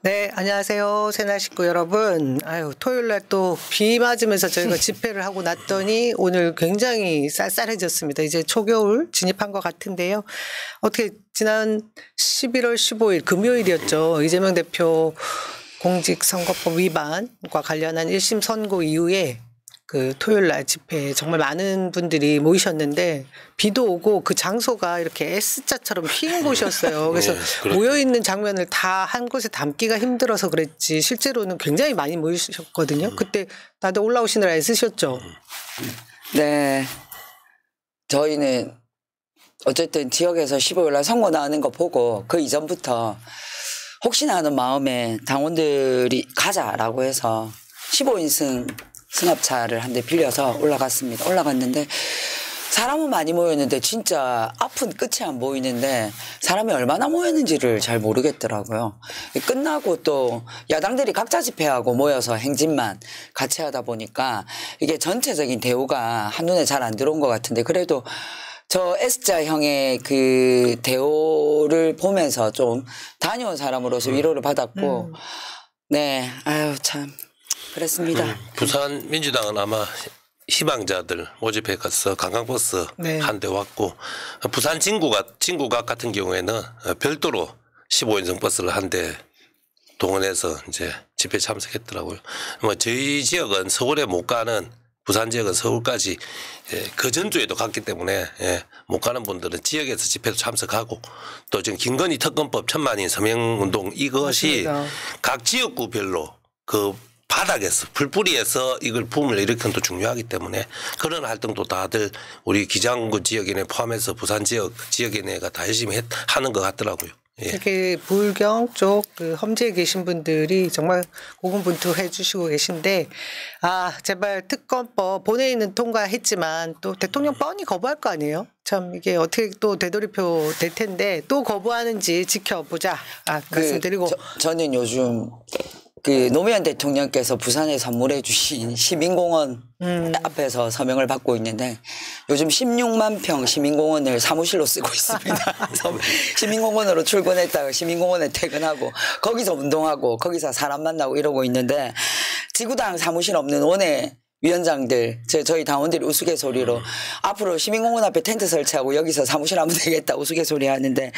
네, 안녕하세요. 새날 식구 여러분. 아유, 토요일 날 또 비 맞으면서 저희가 집회를 하고 났더니 오늘 굉장히 쌀쌀해졌습니다. 이제 초겨울 진입한 것 같은데요. 어떻게 지난 11월 15일 금요일이었죠. 이재명 대표 공직선거법 위반과 관련한 1심 선고 이후에 그 토요일 날 집회에 정말 많은 분들이 모이셨는데 비도 오고 그 장소가 이렇게 S자처럼 흰 곳이었어요. 그래서 모여있는 장면을 다 한 곳에 담기가 힘들어서 그랬지 실제로는 굉장히 많이 모이셨거든요. 그때 다들 올라오시느라 애쓰셨죠. 네. 저희는 어쨌든 지역에서 15일 날 선거 나오는 거 보고 그 이전부터 혹시나 하는 마음에 당원들이 가자라고 해서 15인승 승합차를 한 대 빌려서 올라갔습니다. 올라갔는데 사람은 많이 모였는데 진짜 앞은 끝이 안 보이는데 사람이 얼마나 모였는지를 잘 모르겠더라고요. 끝나고 또 야당들이 각자 집회하고 모여서 행진만 같이 하다 보니까 이게 전체적인 대우가 한눈에 잘 안 들어온 것 같은데 그래도 저 S자형의 그 대우를 보면서 좀 다녀온 사람으로서 위로를 받았고 네, 아유 참 그렇습니다. 부산 민주당은 아마 희망자들 모집해 가서 관광버스 네. 한 대 왔고 부산 진구각 같은 경우에는 별도로 15인승 버스를 한 대 동원해서 이제 집회 참석했더라고요. 뭐 저희 지역은 서울에 못 가는 부산 지역은 서울까지 그 전주에도 갔기 때문에 못 가는 분들은 지역에서 집회도 참석하고 또 지금 김건희 특검법 1000만인 서명운동 이것이 맞습니다. 각 지역구별로 그 바닥에서 풀뿌리에서 이걸 붐을 일으키는 것도 중요하기 때문에 그런 활동도 다들 우리 기장군 지역인에 포함해서 부산 지역인회가 다 열심히 하는 것 같더라고요. 예. 특히 불경 쪽 그 험지에 계신 분들이 정말 고군분투해 주시고 계신데 아 제발 특검법 본회의는 통과했지만 또 대통령 뻔히 거부할 거 아니에요? 참 이게 어떻게 또 되돌이표 될 텐데 또 거부하는지 지켜보자 말씀드리고 저는 요즘 그 노무현 대통령께서 부산에 선물해 주신 시민공원 앞에서 서명을 받고 있는데 요즘 16만 평 시민공원을 사무실로 쓰고 있습니다. 시민공원으로 출근했다가 시민공원에 퇴근하고 거기서 운동하고 거기서 사람 만나고 이러고 있는데 지구당 사무실 없는 원외 위원장들 저희 당원들이 우스갯소리로 앞으로 시민공원 앞에 텐트 설치하고 여기서 사무실 하면 되겠다 우스갯소리 하는데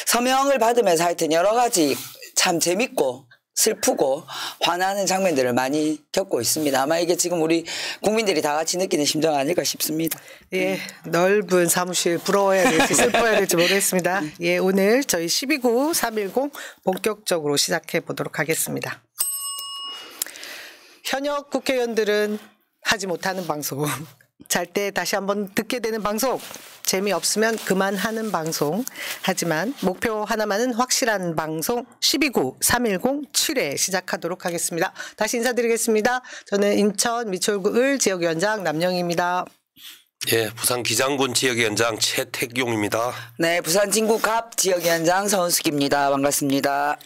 서명을 받으면서 하여튼 여러 가지 참 재밌고 슬프고 화나는 장면들을 많이 겪고 있습니다. 아마 이게 지금 우리 국민들이 다 같이 느끼는 심정 아닐까 싶습니다. 예, 넓은 사무실 부러워야 될지 슬퍼야 될지 모르겠습니다. 예, 오늘 저희 12구 310 본격적으로 시작해 보도록 하겠습니다. 현역 국회의원들은 하지 못하는 방송, 잘 때 다시 한번 듣게 되는 방송, 재미없으면 그만하는 방송, 하지만 목표 하나만은 확실한 방송 12구 310 7회 시작하도록 하겠습니다. 다시 인사드리겠습니다. 저는 인천 미추홀구 을 지역위원장 남영희입니다. 예, 부산 기장군 지역위원장 최택용입니다. 네, 부산 진구갑 지역위원장 서은숙입니다. 반갑습니다.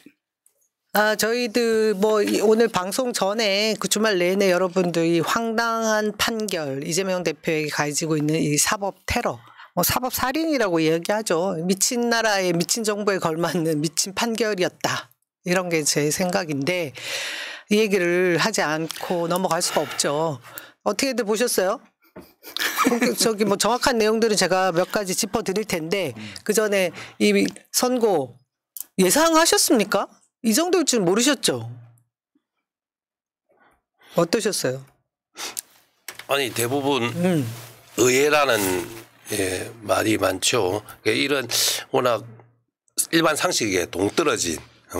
저희들 뭐 오늘 방송 전에 그 주말 내내 여러분들이 황당한 판결 이재명 대표에게 가지고 있는 이 사법 테러 뭐 사법 살인이라고 얘기하죠. 미친 나라에 미친 정부에 걸맞는 미친 판결이었다. 이런 게 제 생각인데 이 얘기를 하지 않고 넘어갈 수가 없죠. 어떻게들 보셨어요? 저기 뭐 정확한 내용들은 제가 몇 가지 짚어 드릴 텐데 그 전에 이 선고 예상하셨습니까? 이 정도일 줄 모르셨죠? 어떠셨어요? 아니 대부분 의외라는 말이 많죠. 이런 워낙 일반 상식에 동떨어진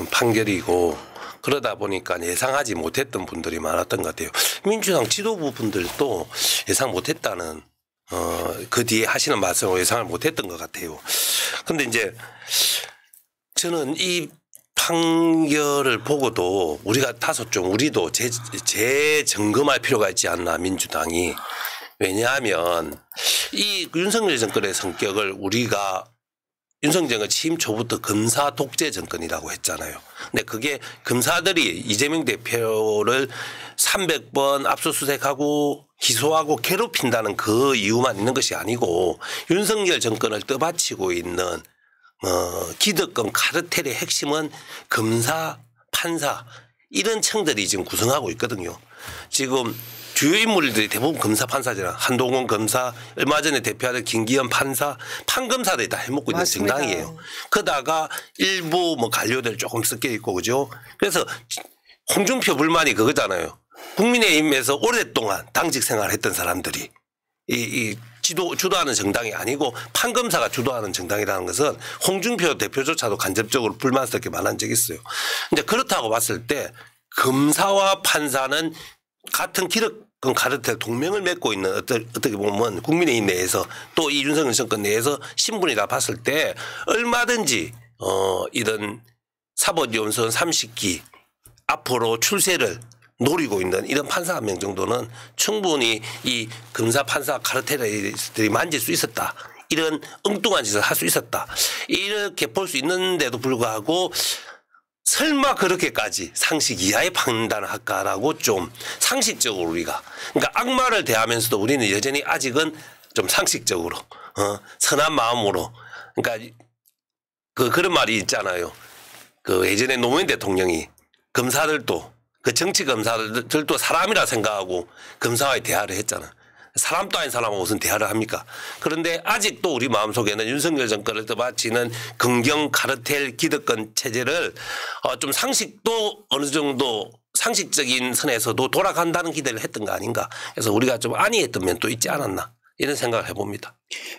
판결이고 그러다 보니까 예상하지 못했던 분들이 많았던 것 같아요. 민주당 지도부 분들도 예상 못했다는 그 뒤에 하시는 말씀을 예상을 못했던 것 같아요. 그런데 이제 저는 이 판결을 보고도 우리가 다소 좀 우리도 재점검할 필요가 있지 않나 민주당이. 왜냐하면 이 윤석열 정권의 성격을 우리가 윤석열 정권 취임 초부터 검사 독재 정권이라고 했잖아요. 근데 그게 검사들이 이재명 대표를 300번 압수수색하고 기소하고 괴롭힌다는 그 이유만 있는 것이 아니고 윤석열 정권을 떠받치고 있는 기득권 카르텔의 핵심은 검사 판사 이런 층들이 지금 구성하고 있거든요. 지금 주요 인물들이 대부분 검사 판사잖아. 한동훈 검사, 얼마 전에 대표하던 김기현 판사, 판검사들이 다 해먹고 있는 맞습니다. 정당이에요. 그러다가 일부 뭐 관료들 조금 섞여 있고 그죠. 그래서 홍준표 불만이 그거잖아요. 국민의힘에서 오랫동안 당직 생활했던 사람들이 이 주도하는 정당이 아니고 판검사가 주도하는 정당이라는 것은 홍준표 대표조차도 간접적으로 불만스럽게 말한 적이 있어요. 근데 그렇다고 봤을 때 검사와 판사는 같은 기득권 카르텔 동맹을 맺고 있는 어떻게 보면 국민의힘 내에서 또 이 윤석열 정권 내에서 신분이다 봤을 때 얼마든지 이런 사법연수원 30기 앞으로 출세를 노리고 있는 이런 판사 한 명 정도는 충분히 이 검사 판사 카르텔들이 만질 수 있었다. 이런 엉뚱한 짓을 할 수 있었다. 이렇게 볼 수 있는데도 불구하고 설마 그렇게까지 상식 이하의 판단을 할까라고 좀 상식적으로 우리가 그러니까 악마를 대하면서도 우리는 여전히 아직은 좀 상식적으로 선한 마음으로 그러니까 그런 말이 있잖아요. 그 예전에 노무현 대통령이 검사들도 그 정치 검사들도 사람이라 생각하고 검사와의 대화를 했잖아. 사람도 아닌 사람하고 무슨 대화를 합니까? 그런데 아직도 우리 마음속에는 윤석열 정권을 떠받치는 긍경 카르텔 기득권 체제를 좀 상식도 어느 정도 상식적인 선에서도 돌아간다는 기대를 했던 거 아닌가. 그래서 우리가 좀 안이했던 면도 있지 않았나. 이런 생각을 해봅니다.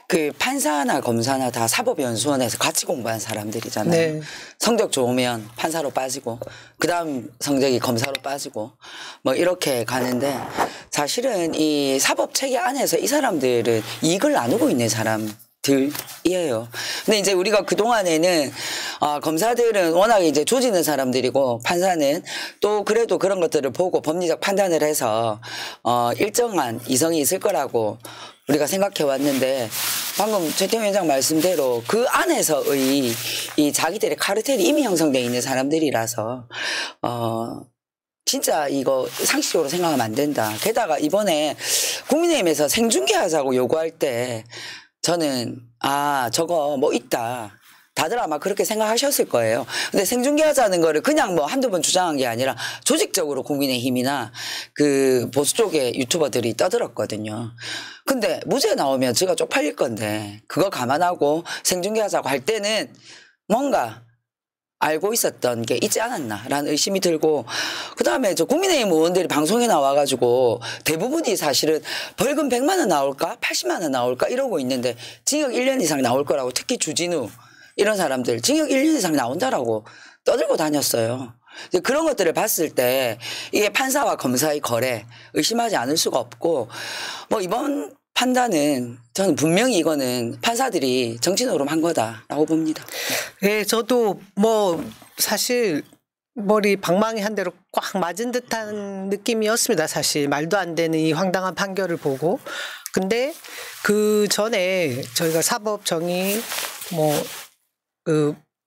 그 판사나 검사나 다 사법연수원에서 같이 공부한 사람들이잖아요. 네. 성적 좋으면 판사로 빠지고 그다음 성적이 검사로 빠지고 뭐 이렇게 가는데 사실은 이 사법체계 안에서 이 사람들은 이익을 나누고 있는 사람들이에요. 근데 이제 우리가 그동안에는 검사들은 워낙에 이제 조지는 사람들이고 판사는 또 그래도 그런 것들을 보고 법리적 판단을 해서 일정한 이성이 있을 거라고 우리가 생각해 왔는데 방금 최태원 위원장 말씀대로 그 안에서의 이 자기들의 카르텔이 이미 형성되어 있는 사람들이라서 진짜 이거 상식적으로 생각하면 안 된다. 게다가 이번에 국민의힘에서 생중계하자고 요구할 때 저는 저거 뭐 있다. 다들 아마 그렇게 생각하셨을 거예요. 근데 생중계하자는 거를 그냥 뭐 한두 번 주장한 게 아니라 조직적으로 국민의힘이나 그 보수 쪽의 유튜버들이 떠들었거든요. 근데 무죄 나오면 제가 쪽팔릴 건데 그거 감안하고 생중계하자고 할 때는 뭔가 알고 있었던 게 있지 않았나라는 의심이 들고 그다음에 저 국민의힘 의원들이 방송에 나와가지고 대부분이 사실은 벌금 100만 원 나올까 80만 원 나올까 이러고 있는데 징역 1년 이상 나올 거라고 특히 주진우 이런 사람들 징역 1년 이상 나온다라고 떠들고 다녔어요. 그런 것들을 봤을 때 이게 판사와 검사의 거래 의심하지 않을 수가 없고 뭐 이번 판단은 저는 분명히 이거는 판사들이 정치 노름한 거다라고 봅니다. 네, 저도 뭐 사실 머리 방망이 한 대로 꽉 맞은 듯한 느낌이었습니다. 사실 말도 안 되는 이 황당한 판결을 보고. 근데 그 전에 저희가 사법정의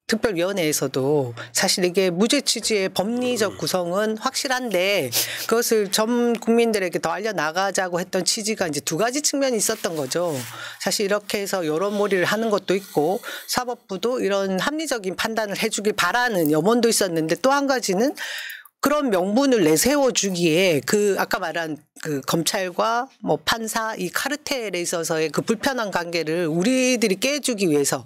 특별위원회에서도 사실 이게 무죄 취지의 법리적 구성은 확실한데 그것을 전 국민들에게 더 알려나가자고 했던 취지가 이제 두 가지 측면이 있었던 거죠. 사실 이렇게 해서 여론몰이를 하는 것도 있고 사법부도 이런 합리적인 판단을 해주길 바라는 염원도 있었는데 또 한 가지는 그런 명분을 내세워주기에 그 아까 말한 그 검찰과 뭐 판사 이 카르텔에 있어서의 그 불편한 관계를 우리들이 깨주기 위해서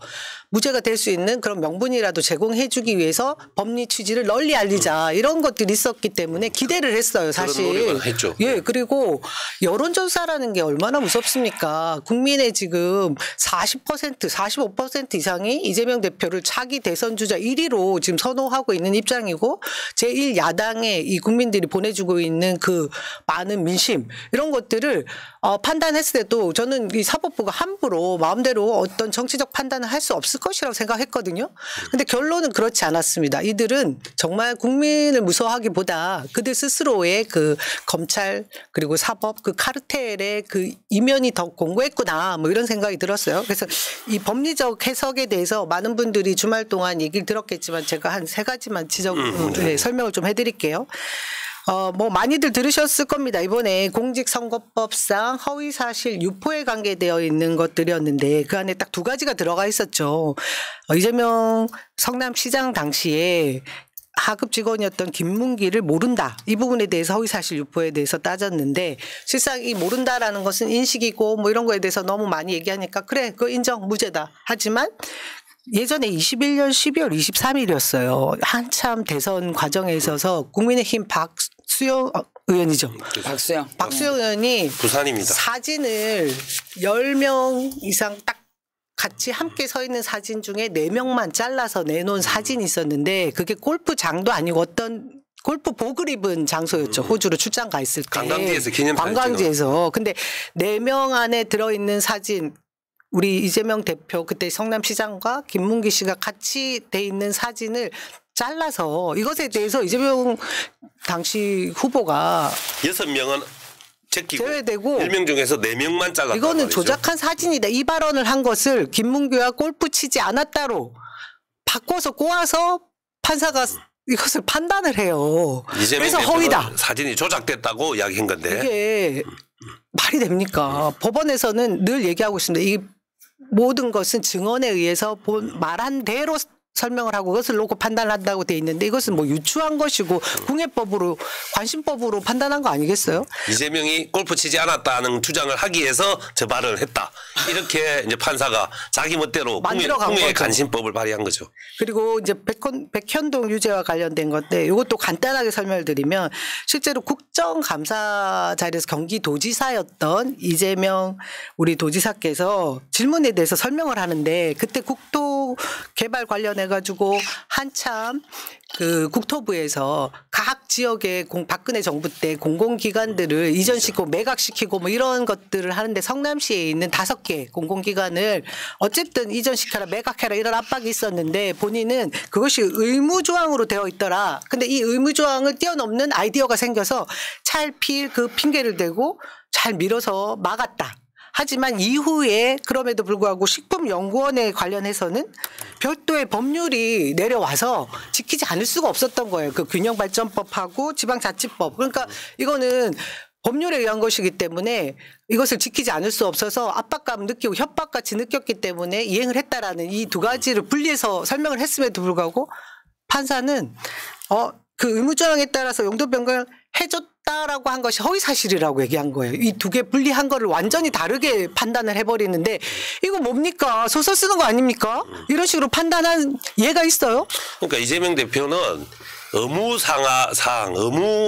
무죄가 될 수 있는 그런 명분이라도 제공해 주기 위해서 법리 취지를 널리 알리자 이런 것들이 있었기 때문에 기대를 했어요. 사실. 그런 노력을 했죠. 예, 그리고 여론조사라는 게 얼마나 무섭습니까? 국민의 지금 40%, 45% 이상이 이재명 대표를 차기 대선 주자 1위로 지금 선호하고 있는 입장이고 제1야당에 이 국민들이 보내주고 있는 그 많은 민심 이런 것들을 판단했을 때도 저는 이 사법부가 함부로 마음대로 어떤 정치적 판단을 할 수 없을 것이라고 생각했거든요. 근데 결론은 그렇지 않았습니다. 이들은 정말 국민을 무서워하기보다 그들 스스로의 그 검찰 그리고 사법 그 카르텔의 그 이면이 더 공고했구나 뭐 이런 생각이 들었어요. 그래서 이 법리적 해석에 대해서 많은 분들이 주말 동안 얘기를 들었겠지만 제가 한 3가지만 설명을 좀 해드릴게요. 뭐 많이들 들으셨을 겁니다. 이번에 공직선거법상 허위사실 유포에 관계되어 있는 것들이었는데 그 안에 딱 2가지가 들어가 있었죠. 이재명 성남시장 당시에 하급 직원이었던 김문기를 모른다. 이 부분에 대해서 허위사실 유포에 대해서 따졌는데 실상 이 모른다라는 것은 인식이고 뭐 이런 거에 대해서 너무 많이 얘기하니까 그래 그거 인정 무죄다. 하지만 예전에 21년 12월 23일이었어요. 한참 대선 과정에 있어서 국민의힘 박수영 의원이죠. 박수영 의원이 부산입니다. 사진을 10명 이상 딱 같이 함께 서 있는 사진 중에 4명만 잘라서 내놓은 사진이 있었는데 그게 골프장도 아니고 어떤 골프복을 입은 장소였죠. 호주로 출장 가 있을 때. 관광지에서 기념사진. 관광지에서. 근데 4명 안에 들어있는 사진 우리 이재명 대표 그때 성남시장과 김문기 씨가 같이 돼 있는 사진을 잘라서 이것에 대해서 이재명 당시 후보가 6명은 제끼고 제외되고 1명 중에서 4명만 잘랐다. 이거는 조작한 사진이다. 이 발언을 한 것을 김문규와 골프 치지 않았다로 바꿔서 꼬아서 판사가 이것을 판단을 해요. 그래서 허위다. 사진이 조작됐다고 이야기한 건데. 이게 말이 됩니까? 법원에서는 늘 얘기하고 있습니다. 이 모든 것은 증언에 의해서 말한 대로 설명을 하고 그것을 놓고 판단한다고 돼 있는데 이것은 뭐 유추한 것이고 궁예법으로 관심법으로 판단한 거 아니겠어요? 이재명이 골프 치지 않았다는 주장을 하기 위해서 저 발언을 했다. 이렇게 이제 판사가 자기 멋대로 궁예 관심법을 발휘한 거죠. 그리고 이제 백현동 유죄와 관련된 건데 이것도 간단하게 설명을 드리면 실제로 국정감사 자리에서 경기도지사였던 이재명 우리 도지사께서 질문에 대해서 설명을 하는데 그때 국토개발 관련해 가지고 한참 그 국토부에서 각 지역의 박근혜 정부 때 공공기관들을 이전시키고 매각시키고 뭐 이런 것들을 하는데 성남시에 있는 5개 공공기관을 어쨌든 이전시켜라 매각해라 이런 압박이 있었는데 본인은 그것이 의무조항으로 되어 있더라. 근데 이 의무조항을 뛰어넘는 아이디어가 생겨서 찰필 그 핑계를 대고 잘 밀어서 막았다. 하지만 이후에 그럼에도 불구하고 식품연구원에 관련해서는 별도의 법률이 내려와서 지키지 않을 수가 없었던 거예요. 그 균형발전법하고 지방자치법. 그러니까 이거는 법률에 의한 것이기 때문에 이것을 지키지 않을 수 없어서 압박감 느끼고 협박같이 느꼈기 때문에 이행을 했다라는 이 두 가지를 분리해서 설명을 했음에도 불구하고 판사는 그 의무조항에 따라서 용도 변경을 해줬다라고 한 것이 허위사실이라고 얘기한 거예요. 이 두 개 분리한 거를 완전히 다르게 판단을 해버리는데 이거 뭡니까? 소설 쓰는 거 아닙니까? 이런 식으로 판단한 예가 있어요? 그러니까 이재명 대표는 의무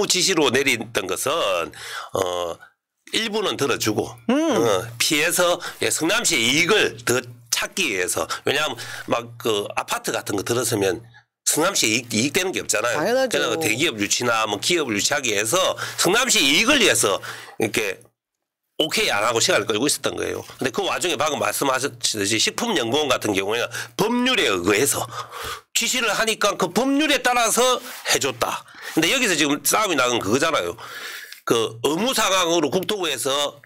지시로 내렸던 것은 일부는 들어주고 피해서 성남시의 이익을 더 찾기 위해서 왜냐하면 막 그 아파트 같은 거 들었으면 성남시에 이익되는 게 없잖아요. 당연하죠. 그래서 대기업 유치나 뭐 기업을 유치하기 위해서 성남시 이익을 위해서 이렇게 오케이 안 하고 시간을 끌고 있었던 거예요. 근데 그 와중에 방금 말씀하셨듯이 식품연구원 같은 경우에는 법률에 의거해서 지시를 하니까 그 법률에 따라서 해줬다. 근데 여기서 지금 싸움이 나는 그거잖아요. 그 의무 상황으로 국토부에서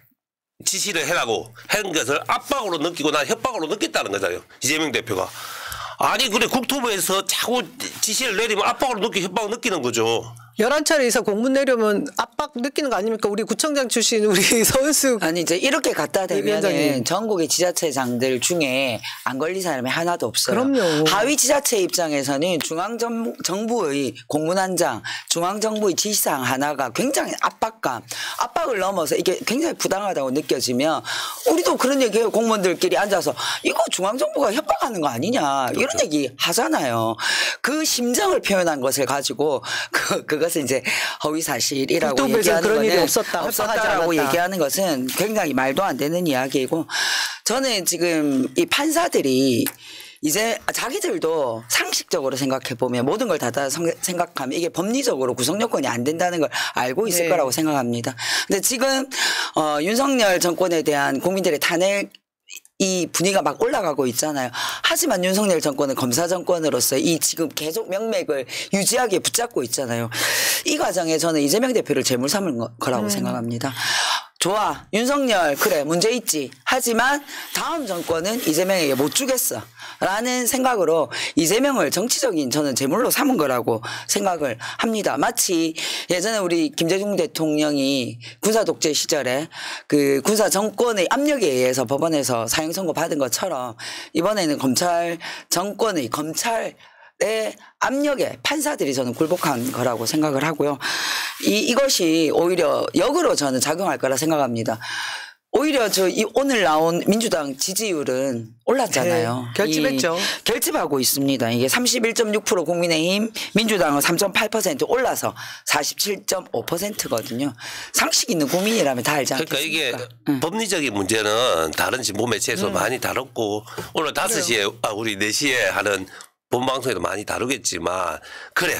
지시를 해라고 한 것을 압박으로 느끼고 난 협박으로 느꼈다는 거잖아요. 이재명 대표가. 아니 그래 국토부에서 자꾸 지시를 내리면 압박으로 느끼고 협박을 느끼는 거죠. 11차례에서 공문 내려면 압박 느끼는 거 아닙니까? 우리 구청장 출신 우리 서은숙. 아니 이제 이렇게 갖다 대면은 전국의 지자체장들 중에 안 걸린 사람이 하나도 없어요. 그럼요. 하위 지자체 입장에서는 중앙정부의 공문 한 장, 중앙정부의 지시사항 하나가 굉장히 압박을 넘어서 이게 굉장히 부당하다고 느껴지면 우리도 그런 얘기해요. 공무원들끼리 앉아서 이거 중앙정부가 협박하는 거 아니냐 이런 얘기 하잖아요. 그 심정을 표현한 것을 가지고 그것은 이제 허위사실이라고 얘기하는 그런 일이 거는 없었다라고 얘기하는 것은 굉장히 말도 안 되는 이야기이고 저는 지금 이 판사들이 이제 자기들도 상식적으로 생각해 보면 모든 걸 다 생각하면 이게 법리적으로 구성 요건이 안 된다는 걸 알고 있을 거라고 생각합니다. 근데 지금 윤석열 정권에 대한 국민들의 탄핵 이 분위기가 막 올라가고 있잖아요. 하지만 윤석열 정권은 검사 정권으로서 이 지금 계속 명맥을 유지하게 붙잡고 있잖아요. 이 과정에 저는 이재명 대표를 제물 삼은 거라고 생각합니다. 좋아. 윤석열 그래 문제 있지. 하지만 다음 정권은 이재명에게 못 주겠어. 라는 생각으로 이재명을 정치적인 저는 제물로 삼은 거라고 생각을 합니다. 마치 예전에 우리 김대중 대통령이 군사 독재 시절에 그 군사 정권의 압력에 의해서 법원에서 사형 선고 받은 것처럼 이번에는 검찰 정권의 검찰 압력에 판사들이 저는 굴복한 거라고 생각을 하고요. 이것이 오히려 역으로 저는 작용할 거라 생각합니다. 오히려 오늘 나온 민주당 지지율은 올랐잖아요. 네, 결집했죠. 결집하고 있습니다. 이게 31.6% 국민의힘, 민주당은 3.8% 올라서 47.5%거든요. 상식 있는 국민이라면 다 알지 않겠습니까? 그러니까 이게 법리적인 문제는 다른 진보 매체에서 많이 다뤘고 오늘 5시에 우리 4시에 하는 본방송에도 많이 다루겠지만 그래.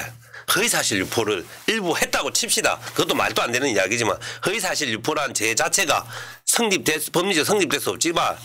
허위사실 유포를 일부 했다고 칩시다. 그것도 말도 안 되는 이야기지만 허위사실 유포란 죄 자체가 법리적 성립될 수 없지만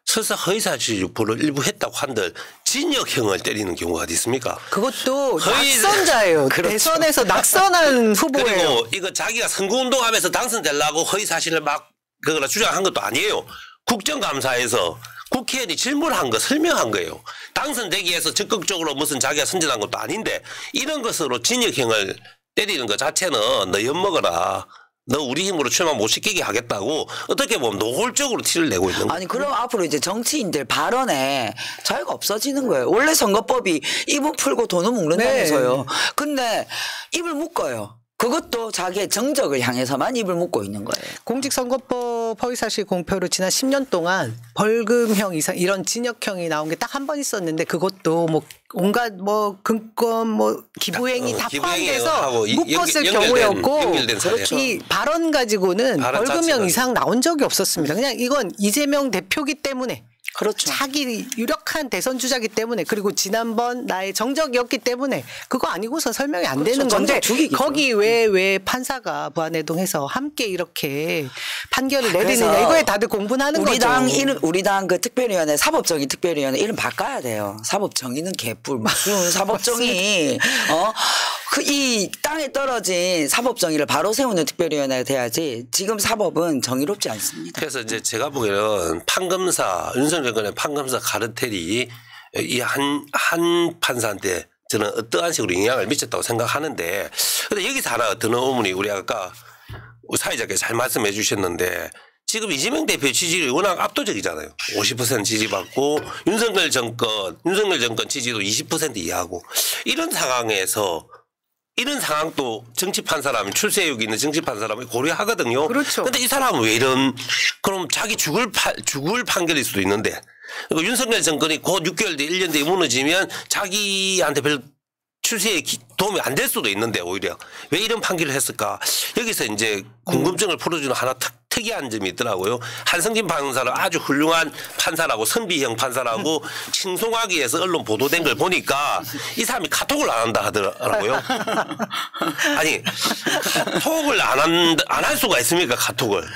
설사 허위사실 유포를 일부 했다고 한들 징역형을 때리는 경우가 어디 있습니까? 그것도 낙선자예요. 그렇죠. 대선에서 낙선한 후보예요. 그리고 이거 자기가 선거운동하면서 당선되려고 허위사실을 막 그거를 주장한 것도 아니에요. 국정감사에서 국회의원이 질문한 거 설명한 거예요. 당선되기 위해서 적극적으로 무슨 자기가 선전한 것도 아닌데 이런 것으로 징역형을 때리는 것 자체는 너 엿먹어라. 너 우리 힘으로 출마 못 시키게 하겠다고 어떻게 보면 노골적으로 티를 내고 있는 거예요. 아니 그럼 앞으로 이제 정치인들 발언에 자유가 없어지는 거예요. 원래 선거법이 입을 풀고 돈을 묶는다면서요. 네. 근데 입을 묶어요. 그것도 자기의 정적을 향해서만 입을 묶고 있는 거예요. 공직선거법 허위사실 공표로 지난 10년 동안 벌금형 이상 이런 징역형이 나온 게 딱 한 번 있었는데 그것도 뭐 온갖 뭐 금권 뭐 기부행위 다 포함돼서 묶었을 경우였고 그렇죠. 이 발언 가지고는 벌금형 이상 나온 적이 없었습니다. 그냥 이건 이재명 대표기 때문에 그렇죠. 자기 유력한 대선 주자기 때문에 그리고 지난번 나의 정적이었기 때문에 그거 아니고서 설명이 안 되는 건데 거기 왜 판사가 무한회동해서 함께 이렇게 판결을 내리느냐 이거에 다들 공분하는 거죠. 우리 당 그 특별위원회 사법정의 특별위원회 이름 바꿔야 돼요. 사법정의는 개뿔 무슨 사법정의 이 땅에 떨어진 사법정의를 바로 세우는 특별위원회가 돼야지 지금 사법은 정의롭지 않습니다. 그래서 이제 제가 보기에는 판검사 윤석열 정권의 판검사 카르텔이 이 한 판사한테 저는 어떠한 식으로 영향을 미쳤다고 생각하는데 근데 여기서 하나 드는 의문이 우리 아까 사회자께서 잘 말씀해 주셨는데 지금 이재명 대표의 지지율이 워낙 압도적이잖아요. 50% 지지받고 윤석열 정권 지지도 20% 이하고 이런 상황에서 이런 상황도 정치 판사라면 출세욕이 있는 정치 판사라면 고려하거든요. 그렇죠. 그런데 이 사람은 왜 그럼 자기 죽을 판결일 수도 있는데 윤석열 정권이 곧 6개월 뒤 1년 뒤에 무너지면 자기한테 별 출세에 도움이 안 될 수도 있는데 오히려 왜 이런 판결을 했을까? 여기서 이제 궁금증을 풀어주는 하나 특이한 점이 있더라고요. 한성진 판사는 아주 훌륭한 판사라고 선비형 판사라고 칭송하기 위해서 언론 보도된 걸 보니까 이 사람이 카톡을 안 한다 하더라고요. 아니 카톡을 안 할 수가 있습니까 카톡을.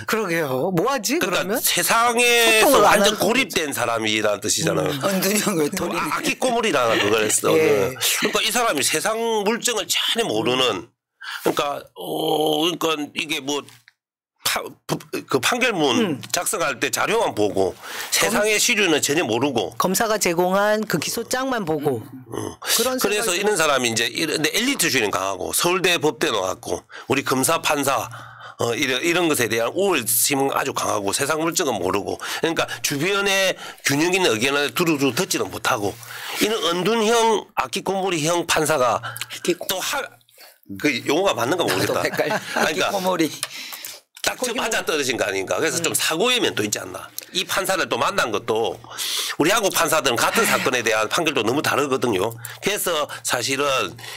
그러게요. 뭐 하지 그러니까 그러면? 세상에서 완전 고립된 사람이라는 뜻이잖아요. 은둔형을 돌리는. 아기 꼬물이라는 그걸 했어. 예. 그러니까 이 사람이 세상 물정을 전혀 모르는 그러니까 이게 뭐 그 판결문 작성할 때 자료만 보고 세상의 시류는 전혀 모르고 검사가 제공한 그 기소장만 보고 그래서 이런 사람이 이제 엘리트주의는 강하고 서울대 법대 나왔고 우리 검사 판사 이런 것에 대한 우월심은 아주 강하고 세상 물정은 모르고 그러니까 주변의 균형 있는 의견을 두루두루 듣지는 못하고 이런 은둔형 아키코모리형 판사가 또 그 용어가 맞는가 모르겠다. 그러니까 딱 맞아 떨어진 거 아닌가. 그래서 좀 사고의 면도 있지 않나. 이 판사를 또 만난 것도 우리 한국 판사들은 같은 사건에 대한 판결도 너무 다르거든요. 그래서 사실은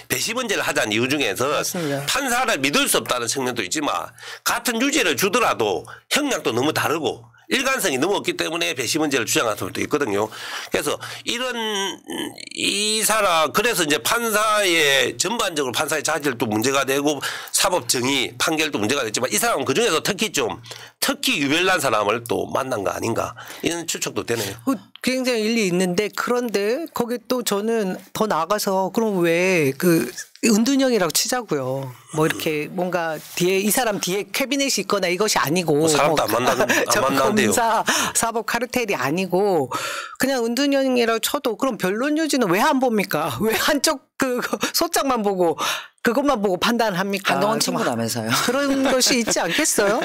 배심원제를 하자는 이유 중에서 맞습니다. 판사를 믿을 수 없다는 측면도 있지만 같은 유죄를 주더라도 형량도 너무 다르고 일관성이 너무 없기 때문에 배심원제를 주장하는 사람도 있거든요. 그래서 이 사람 그래서 이제 판사의 전반적으로 판사의 자질도 문제가 되고 사법 정의 판결도 문제가 됐지만 이 사람은 그 중에서 특히 유별난 사람을 또 만난 거 아닌가 이런 추측도 되네요. 굉장히 일리 있는데 그런데 거기 또 저는 더 나아가서 그럼 왜 그 은둔형이라고 치자고요. 뭐 이렇게 뭔가 뒤에 이 사람 뒤에 캐비넷이 있거나 이것이 아니고 사람도 안 만난대요. 검사 사법 카르텔이 아니고 그냥 은둔형이라고 쳐도 그럼 변론 요지는 왜 안 봅니까? 왜 한쪽 그 소장만 보고 그것만 보고 판단합니까? 한동훈 친구라면서요. 그런 것이 있지 않겠어요?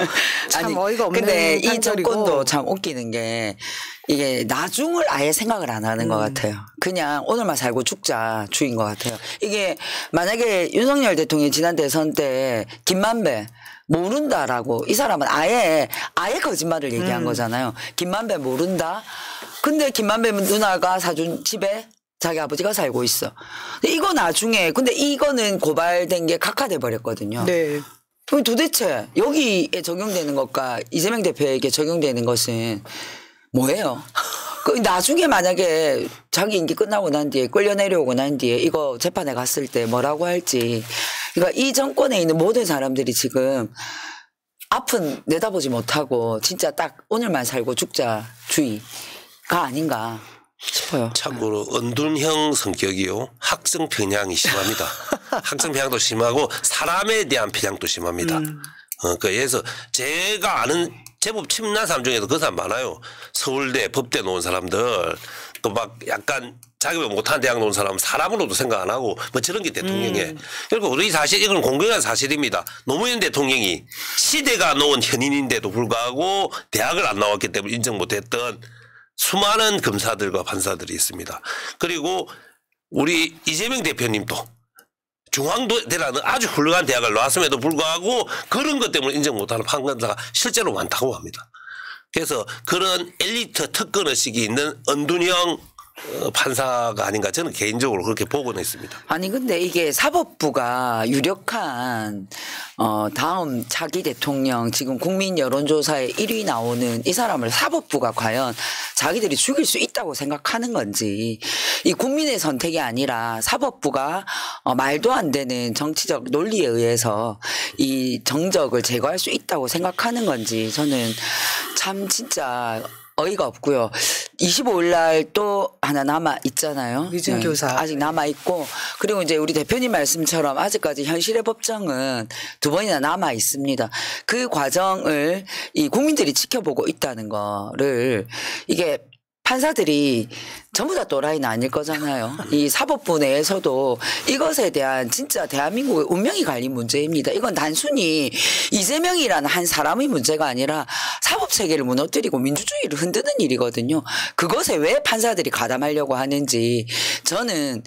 참 아니, 어이가 없는 근데 이 판결이고. 정권도 참 웃기는 게 이게 나중을 아예 생각을 안 하는 것 같아요. 그냥 오늘만 살고 죽자 주인 것 같아요. 이게 만약에 윤석열 대통령이 지난 대선 때 김만배 모른다라고 이 사람은 아예 거짓말을 얘기한 거잖아요. 김만배 모른다. 근데 김만배 누나가 사준 집에 자기 아버지가 살고 있어. 이거 나중에 근데 이거는 고발된 게 각하돼 버렸거든요. 네. 그럼 도대체 여기에 적용되는 것과 이재명 대표에게 적용되는 것은 뭐예요? 그 나중에 만약에 자기 임기 끝나고 난 뒤에 끌려 내려오고 난 뒤에 이거 재판에 갔을 때 뭐라고 할지. 그러니까 이 정권에 있는 모든 사람들이 지금 앞은 내다보지 못하고 진짜 딱 오늘만 살고 죽자 주의가 아닌가 싶어요. 참고로 은둔형 성격이요. 학생 편향이 심합니다. 학생 편향도 심하고 사람에 대한 편향도 심합니다. 그래서 제가 아는 제법 친한 사람 중에도 그 사람 많아요. 서울대 법대 놓은 사람들 또 막 약간 자기가 못하는 대학 놓은 사람은 사람으로도 생각 안 하고 뭐 저런 게 대통령에. 그리고 우리 사실 이건 공공한 사실입니다. 노무현 대통령이 시대가 놓은 현인인데도 불구하고 대학을 안 나왔기 때문에 인정 못했던 수많은 검사들과 판사들이 있습니다. 그리고 우리 이재명 대표님도 중앙대라는 아주 훌륭한 대학을 나왔음에도 불구하고 그런 것 때문에 인정 못하는 판검사가 실제로 많다고 합니다. 그래서 그런 엘리트 특권의식이 있는 은둔형 판사가 아닌가 저는 개인적으로 그렇게 보고는 있습니다. 아니 근데 이게 사법부가 유력한 다음 차기 대통령 지금 국민 여론조사에 1위 나오는 이 사람을 사법부가 과연 자기들이 죽일 수 있다고 생각하는 건지 이 국민의 선택이 아니라 사법부가 말도 안 되는 정치적 논리에 의해서 이 정적을 제거할 수 있다고 생각하는 건지 저는 참 진짜 어이가 없고요. 25일 날 또 하나 남아 있잖아요. 위증교사. 아직 남아 있고 그리고 이제 우리 대표님 말씀처럼 아직까지 현실의 법정은 2번이나 남아 있습니다. 그 과정을 이 국민들이 지켜보고 있다는 거를 이게 판사들이 전부 다 또라이는 아닐 거잖아요. 이 사법부 내에서도 이것에 대한 진짜 대한민국의 운명이 갈린 문제입니다. 이건 단순히 이재명이라는 한 사람의 문제가 아니라 사법체계를 무너뜨리고 민주주의를 흔드는 일이거든요. 그것에 왜 판사들이 가담하려고 하는지 저는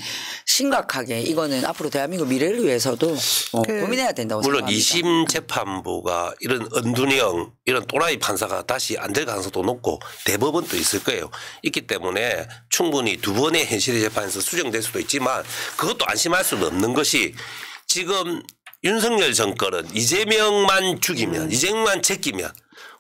심각하게 이거는 앞으로 대한민국 미래를 위해서도 고민해야 된다고 물론 생각합니다. 2심 재판부가 이런 은둔형 이런 또라이 판사가 다시 안 될 가능성도 높고 대법원도 있을 거예요. 있기 때문에 충분히 2번의 현실의 재판에서 수정될 수도 있지만 그것도 안심할 수는 없는 것이 지금 윤석열 정권은 이재명만 죽이면 이재명만 제끼면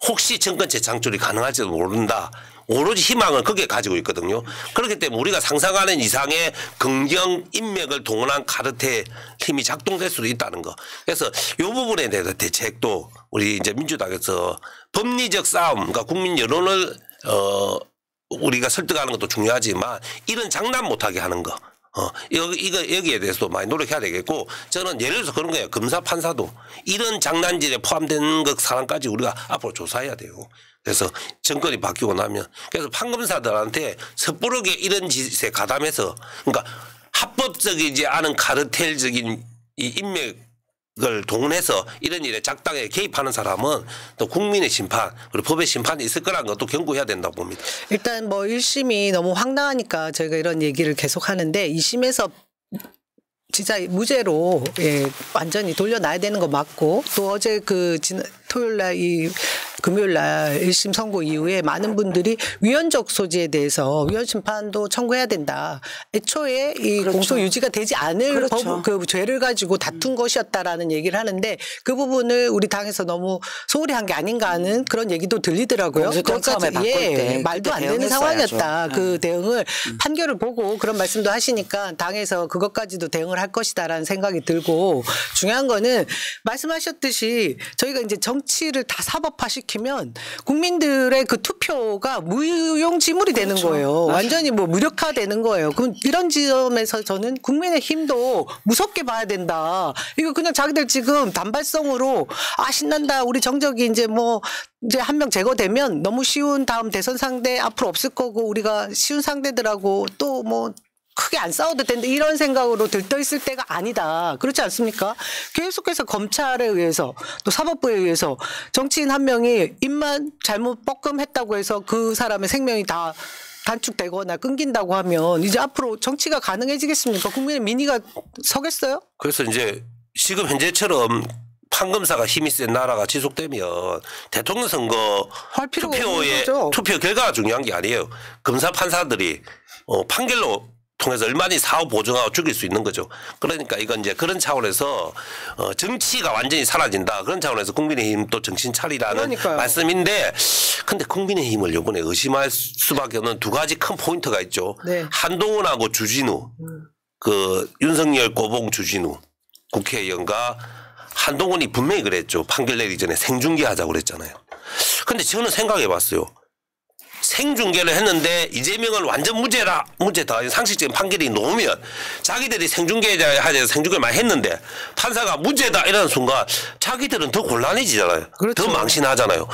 혹시 정권 재창출이 가능할지도 모른다. 오로지 희망을 거기에 가지고 있거든요. 그렇기 때문에 우리가 상상하는 이상의 긍정 인맥을 동원한 카르텔 힘이 작동될 수도 있다는 거. 그래서 이 부분에 대해서 대책도 우리 이제 민주당에서 법리적 싸움, 그러니까 국민 여론을 우리가 설득하는 것도 중요하지만 이런 장난 못하게 하는 거. 여기에 대해서도 많이 노력해야 되겠고 저는 예를 들어서 그런 거예요. 검사 판사도 이런 장난질에 포함된 것 사람까지 우리가 앞으로 조사해야 돼요. 그래서 정권이 바뀌고 나면 그래서 판검사들한테 섣부르게 이런 짓에 가담해서 그러니까 합법적이지 않은 카르텔적인 이 인맥을 동원해서 이런 일에 작당에 개입하는 사람은 또 국민의 심판 그리고 법의 심판이 있을 거라는 것도 경고해야 된다고 봅니다. 일단 뭐 1심이 너무 황당하니까 저희가 이런 얘기를 계속 하는데 2심에서 진짜 무죄로 완전히 돌려놔야 되는 거 맞고 또 어제 토요일 날 금요일 날 1심 선고 이후에 많은 분들이 위헌적 소지에 대해서 위헌 심판도 청구해야 된다. 애초에 이 그렇죠. 공소 유지가 되지 않을 그렇죠. 그 죄를 가지고 다툰 것이었다라는 얘기를 하는데 그 부분을 우리 당에서 너무 소홀히 한 게 아닌가 하는 그런 얘기도 들리더라고요. 공소장 처음에 바꿀 때 말도 안 그때 되는 상황이었다. 대응했어야죠. 그 대응을 판결을 보고 그런 말씀도 하시니까 당에서 그것까지도 대응을 할 것이다라는 생각이 들고 중요한 거는 말씀하셨듯이 저희가 이제 정치를 다 사법화시키면 국민들의 그 투표가 무용지물이 되는 그렇죠. 거예요. 맞아요. 완전히 뭐 무력화되는 거예요. 그럼 이런 지점에서 저는 국민의힘도 무섭게 봐야 된다. 이거 그냥 자기들 지금 단발성으로 신난다. 우리 정적이 이제 한 명 제거되면 너무 쉬운 다음 대선 상대 앞으로 없을 거고 우리가 쉬운 상대들하고 또 크게 안 싸워도 된다 이런 생각으로 들떠있을 때가 아니다. 그렇지 않습니까? 계속해서 검찰에 의해서 또 사법부에 의해서 정치인 한 명이 입만 잘못 뻐끔했다고 해서 그 사람의 생명이 다 단축되거나 끊긴다고 하면 이제 앞으로 정치가 가능해지겠습니까? 국민의 민의가 서겠어요? 그래서 이제 지금 현재처럼 판검사가 힘이 센 나라가 지속되면 대통령 선거 투표 결과가 중요한 게 아니에요. 검사 판사들이 판결로 통해서 얼마나 사후 보증하고 죽일 수 있는 거죠. 그러니까 이건 이제 그런 차원에서 정치가 완전히 사라진다. 그런 차원에서 국민의힘 또 정신 차리라는 그러니까요. 말씀인데 근데 국민의힘을 이번에 의심할 수밖에 없는 두 가지 큰 포인트가 있죠. 네. 한동훈하고 주진우 그 윤석열 고봉 주진우 국회의원과 한동훈이 분명히 그랬죠. 판결 내리기 전에 생중계 하자고 그랬잖아요. 근데 저는 생각해 봤어요. 생중계를 했는데 이재명을 완전 무죄다. 상식적인 판결이 나오면 자기들이 생중계하자 생중계를 많이 했는데 판사가 무죄다 이러는 순간 자기들은 더 곤란해지잖아요. 그렇죠. 더 망신하잖아요.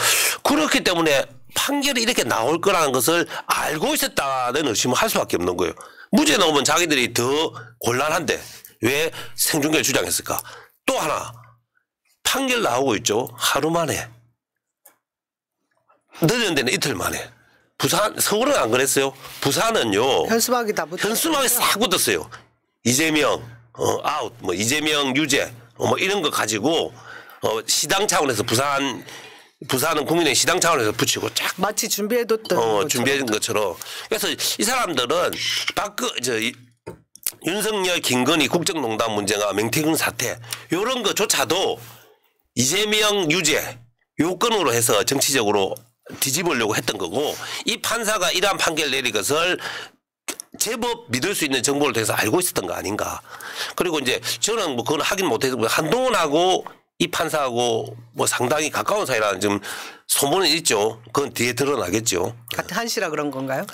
그렇기 때문에 판결이 이렇게 나올 거라는 것을 알고 있었다는 의심을 할 수밖에 없는 거예요. 무죄 나오면 자기들이 더 곤란한데 왜 생중계를 주장했을까. 또 하나 판결 나오고 있죠. 하루 만에. 늦은 데는 이틀 만에. 서울은 안 그랬어요. 부산은요. 현수막이 다 붙었어요. 현수막이 싹 붙었어요. 이재명 아웃, 뭐 이재명 유죄, 뭐 이런 거 가지고 시당 차원에서 부산은 국민의 시당 차원에서 붙이고 쫙 마치 준비해뒀던 준비한 것처럼. 그래서 이 사람들은 윤석열, 김건희 국정농단 문제가 명태균 사태 이런 것조차도 이재명 유죄 요건으로 해서 정치적으로 뒤집으려고 했던 거고 이 판사가 이러한 판결 내린 것을 제법 믿을 수 있는 정보를 통해서 알고 있었던 거 아닌가. 그리고 이제 저는 뭐 그건 확인 못해서 한동훈하고 이 판사하고 뭐 상당히 가까운 사이라는 좀 소문은 있죠. 그건 뒤에 드러나겠죠. 같은 한시라 그런 건가요?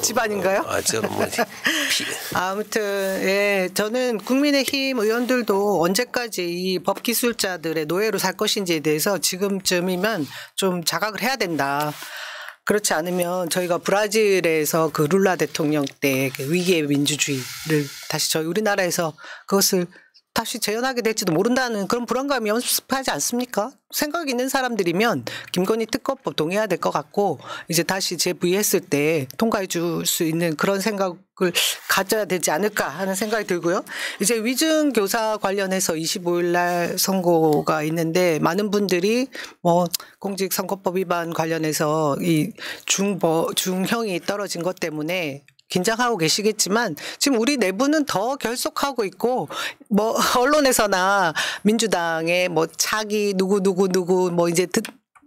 집안인가요? 저는 뭐 아무튼 예, 저는 국민의힘 의원들도 언제까지 이 법기술자들의 노예로 살 것인지에 대해서 지금쯤이면 좀 자각을 해야 된다. 그렇지 않으면 저희가 브라질에서 그 룰라 대통령 때 위기의 민주주의를 다시 저희 우리나라에서 그것을 다시 재현하게 될지도 모른다는 그런 불안감이 연습하지 않습니까? 생각 있는 사람들이면 김건희 특검법 동의해야 될 것 같고 이제 다시 재부의했을 때 통과해 줄 수 있는 그런 생각을 가져야 되지 않을까 하는 생각이 들고요. 이제 위증교사 관련해서 25일 날 선고가 있는데 많은 분들이 뭐 공직선거법 위반 관련해서 이 중형이 떨어진 것 때문에 긴장하고 계시겠지만 지금 우리 내부는 더 결속하고 있고 뭐 언론에서나 민주당의 뭐 차기 누구 뭐 이제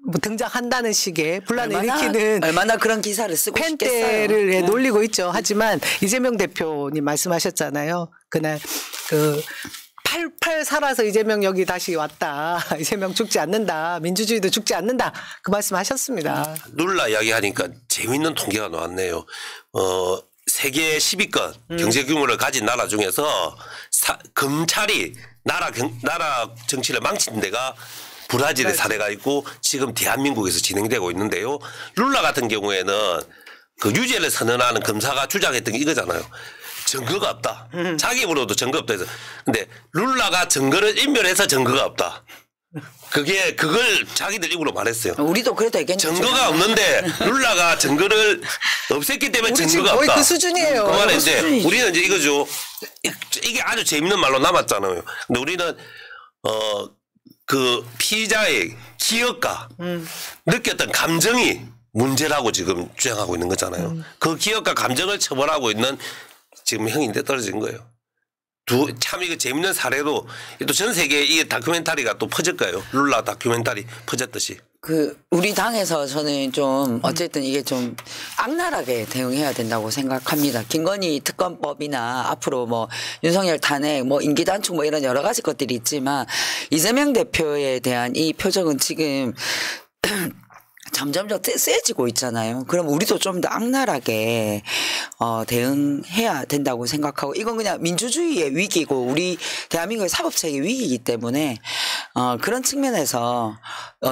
뭐 등장한다는 식의 분란을 일으키는 얼마나 그런 기사를 쓰고 펜대를 싶겠어요. 놀리고 있죠. 하지만 이재명 대표님 말씀하셨잖아요. 그날 그 88 살아서 이재명 여기 다시 왔다. 이재명 죽지 않는다. 민주주의도 죽지 않는다. 그 말씀하셨습니다. 룰라 이야기하니까 재미있는 통계가 나왔네요. 세계 10위권 경제 규모를 가진 나라 중에서 검찰이 나라 정치를 망친 데가 브라질의 사례가 있고 지금 대한민국에서 진행되고 있는데요. 룰라 같은 경우에는 그 유죄를 선언하는 검사가 주장했던 게 이거잖아요. 증거가 없다. 자기 입으로도 증거 없다 해서. 근데 룰라가 증거를 인멸해서 증거가 없다. 그걸 자기들 입으로 말했어요. 우리도 그래도 얘기했죠. 증거가 없는데 룰라가 증거를 없앴기 때문에 증거가 거의 없다. 그 수준이에요. 그 말인데 우리는 이제 이거죠. 이게 아주 재밌는 말로 남았잖아요. 근데 우리는 그 피의자의 기억과 느꼈던 감정이 문제라고 지금 주장하고 있는 거잖아요. 그 기억과 감정을 처벌하고 있는 지금 형인데 떨어진 거예요. 참 이거 재밌는 사례로 또 전 세계에 이 다큐멘터리가 또 퍼질 거예요. 룰라 다큐멘터리 퍼졌듯이. 우리 당에서 저는 좀 어쨌든 이게 좀 악랄하게 대응해야 된다고 생각합니다. 김건희 특검법이나 앞으로 뭐 윤석열 탄핵 뭐 임기 단축 뭐 이런 여러 가지 것들이 있지만 이재명 대표에 대한 이 표정은 지금 점점 더 세지고 있잖아요. 그럼 우리도 좀 더 악랄하게 대응해야 된다고 생각하고 이건 그냥 민주주의의 위기고 우리 대한민국의 사법체계의 위기이기 때문에 그런 측면에서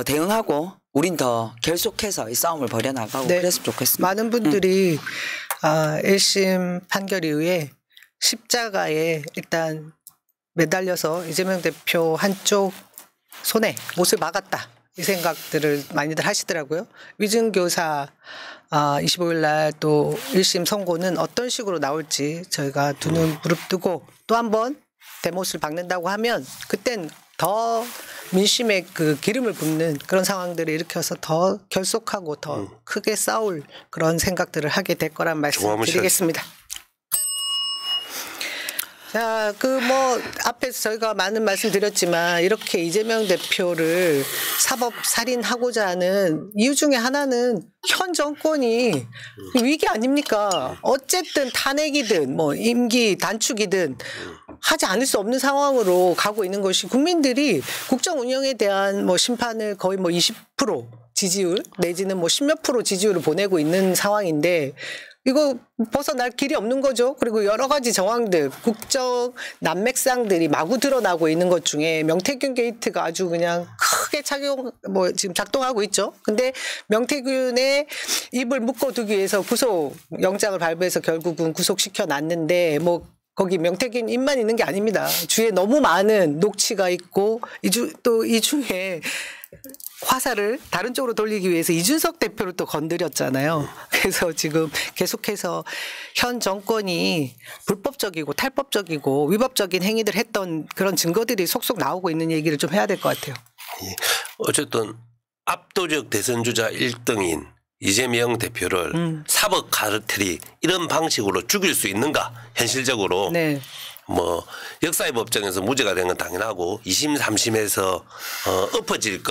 대응하고 우린 더 결속해서 이 싸움을 벌여나가고 네. 그랬으면 좋겠습니다. 많은 분들이 1심 판결 이후에 십자가에 일단 매달려서 이재명 대표 한쪽 손에 못을 막았다. 이 생각들을 많이들 하시더라고요. 위증교사 25일 날 또 1심 선고는 어떤 식으로 나올지 저희가 두 눈 부릅뜨고 또 한 번 대못을 박는다고 하면 그땐 더 민심에 그 기름을 붓는 그런 상황들을 일으켜서 더 결속하고 더 크게 싸울 그런 생각들을 하게 될 거란 말씀 드리겠습니다. 자, 앞에서 저희가 많은 말씀 드렸지만 이렇게 이재명 대표를 사법 살인하고자 하는 이유 중에 하나는 현 정권이 위기 아닙니까? 어쨌든 탄핵이든 임기 단축이든 하지 않을 수 없는 상황으로 가고 있는 것이 국민들이 국정 운영에 대한 심판을 거의 20% 지지율 내지는 10몇 % 지지율을 보내고 있는 상황인데 이거 벗어날 길이 없는 거죠. 그리고 여러 가지 정황들, 국정 난맥상들이 마구 드러나고 있는 것 중에 명태균 게이트가 아주 그냥 크게 지금 작동하고 있죠. 근데 명태균의 입을 묶어두기 위해서 구속 영장을 발부해서 결국은 구속시켜 놨는데 거기 명태균 입만 있는 게 아닙니다. 주위에 너무 많은 녹취가 있고 또 이 중에 화살을 다른 쪽으로 돌리기 위해서 이준석 대표를 또 건드렸잖아요. 그래서 지금 계속해서 현 정권이 불법적이고 탈법적이고 위법적인 행위들 했던 그런 증거들이 속속 나오고 있는 얘기를 좀 해야 될 것 같아요. 어쨌든 압도적 대선 주자 1등인 이재명 대표를 사법 카르텔이 이런 방식으로 죽일 수 있는가 현실적으로. 네. 역사의 법정에서 무죄가 된 건 당연하고 2심 3심에서 엎어질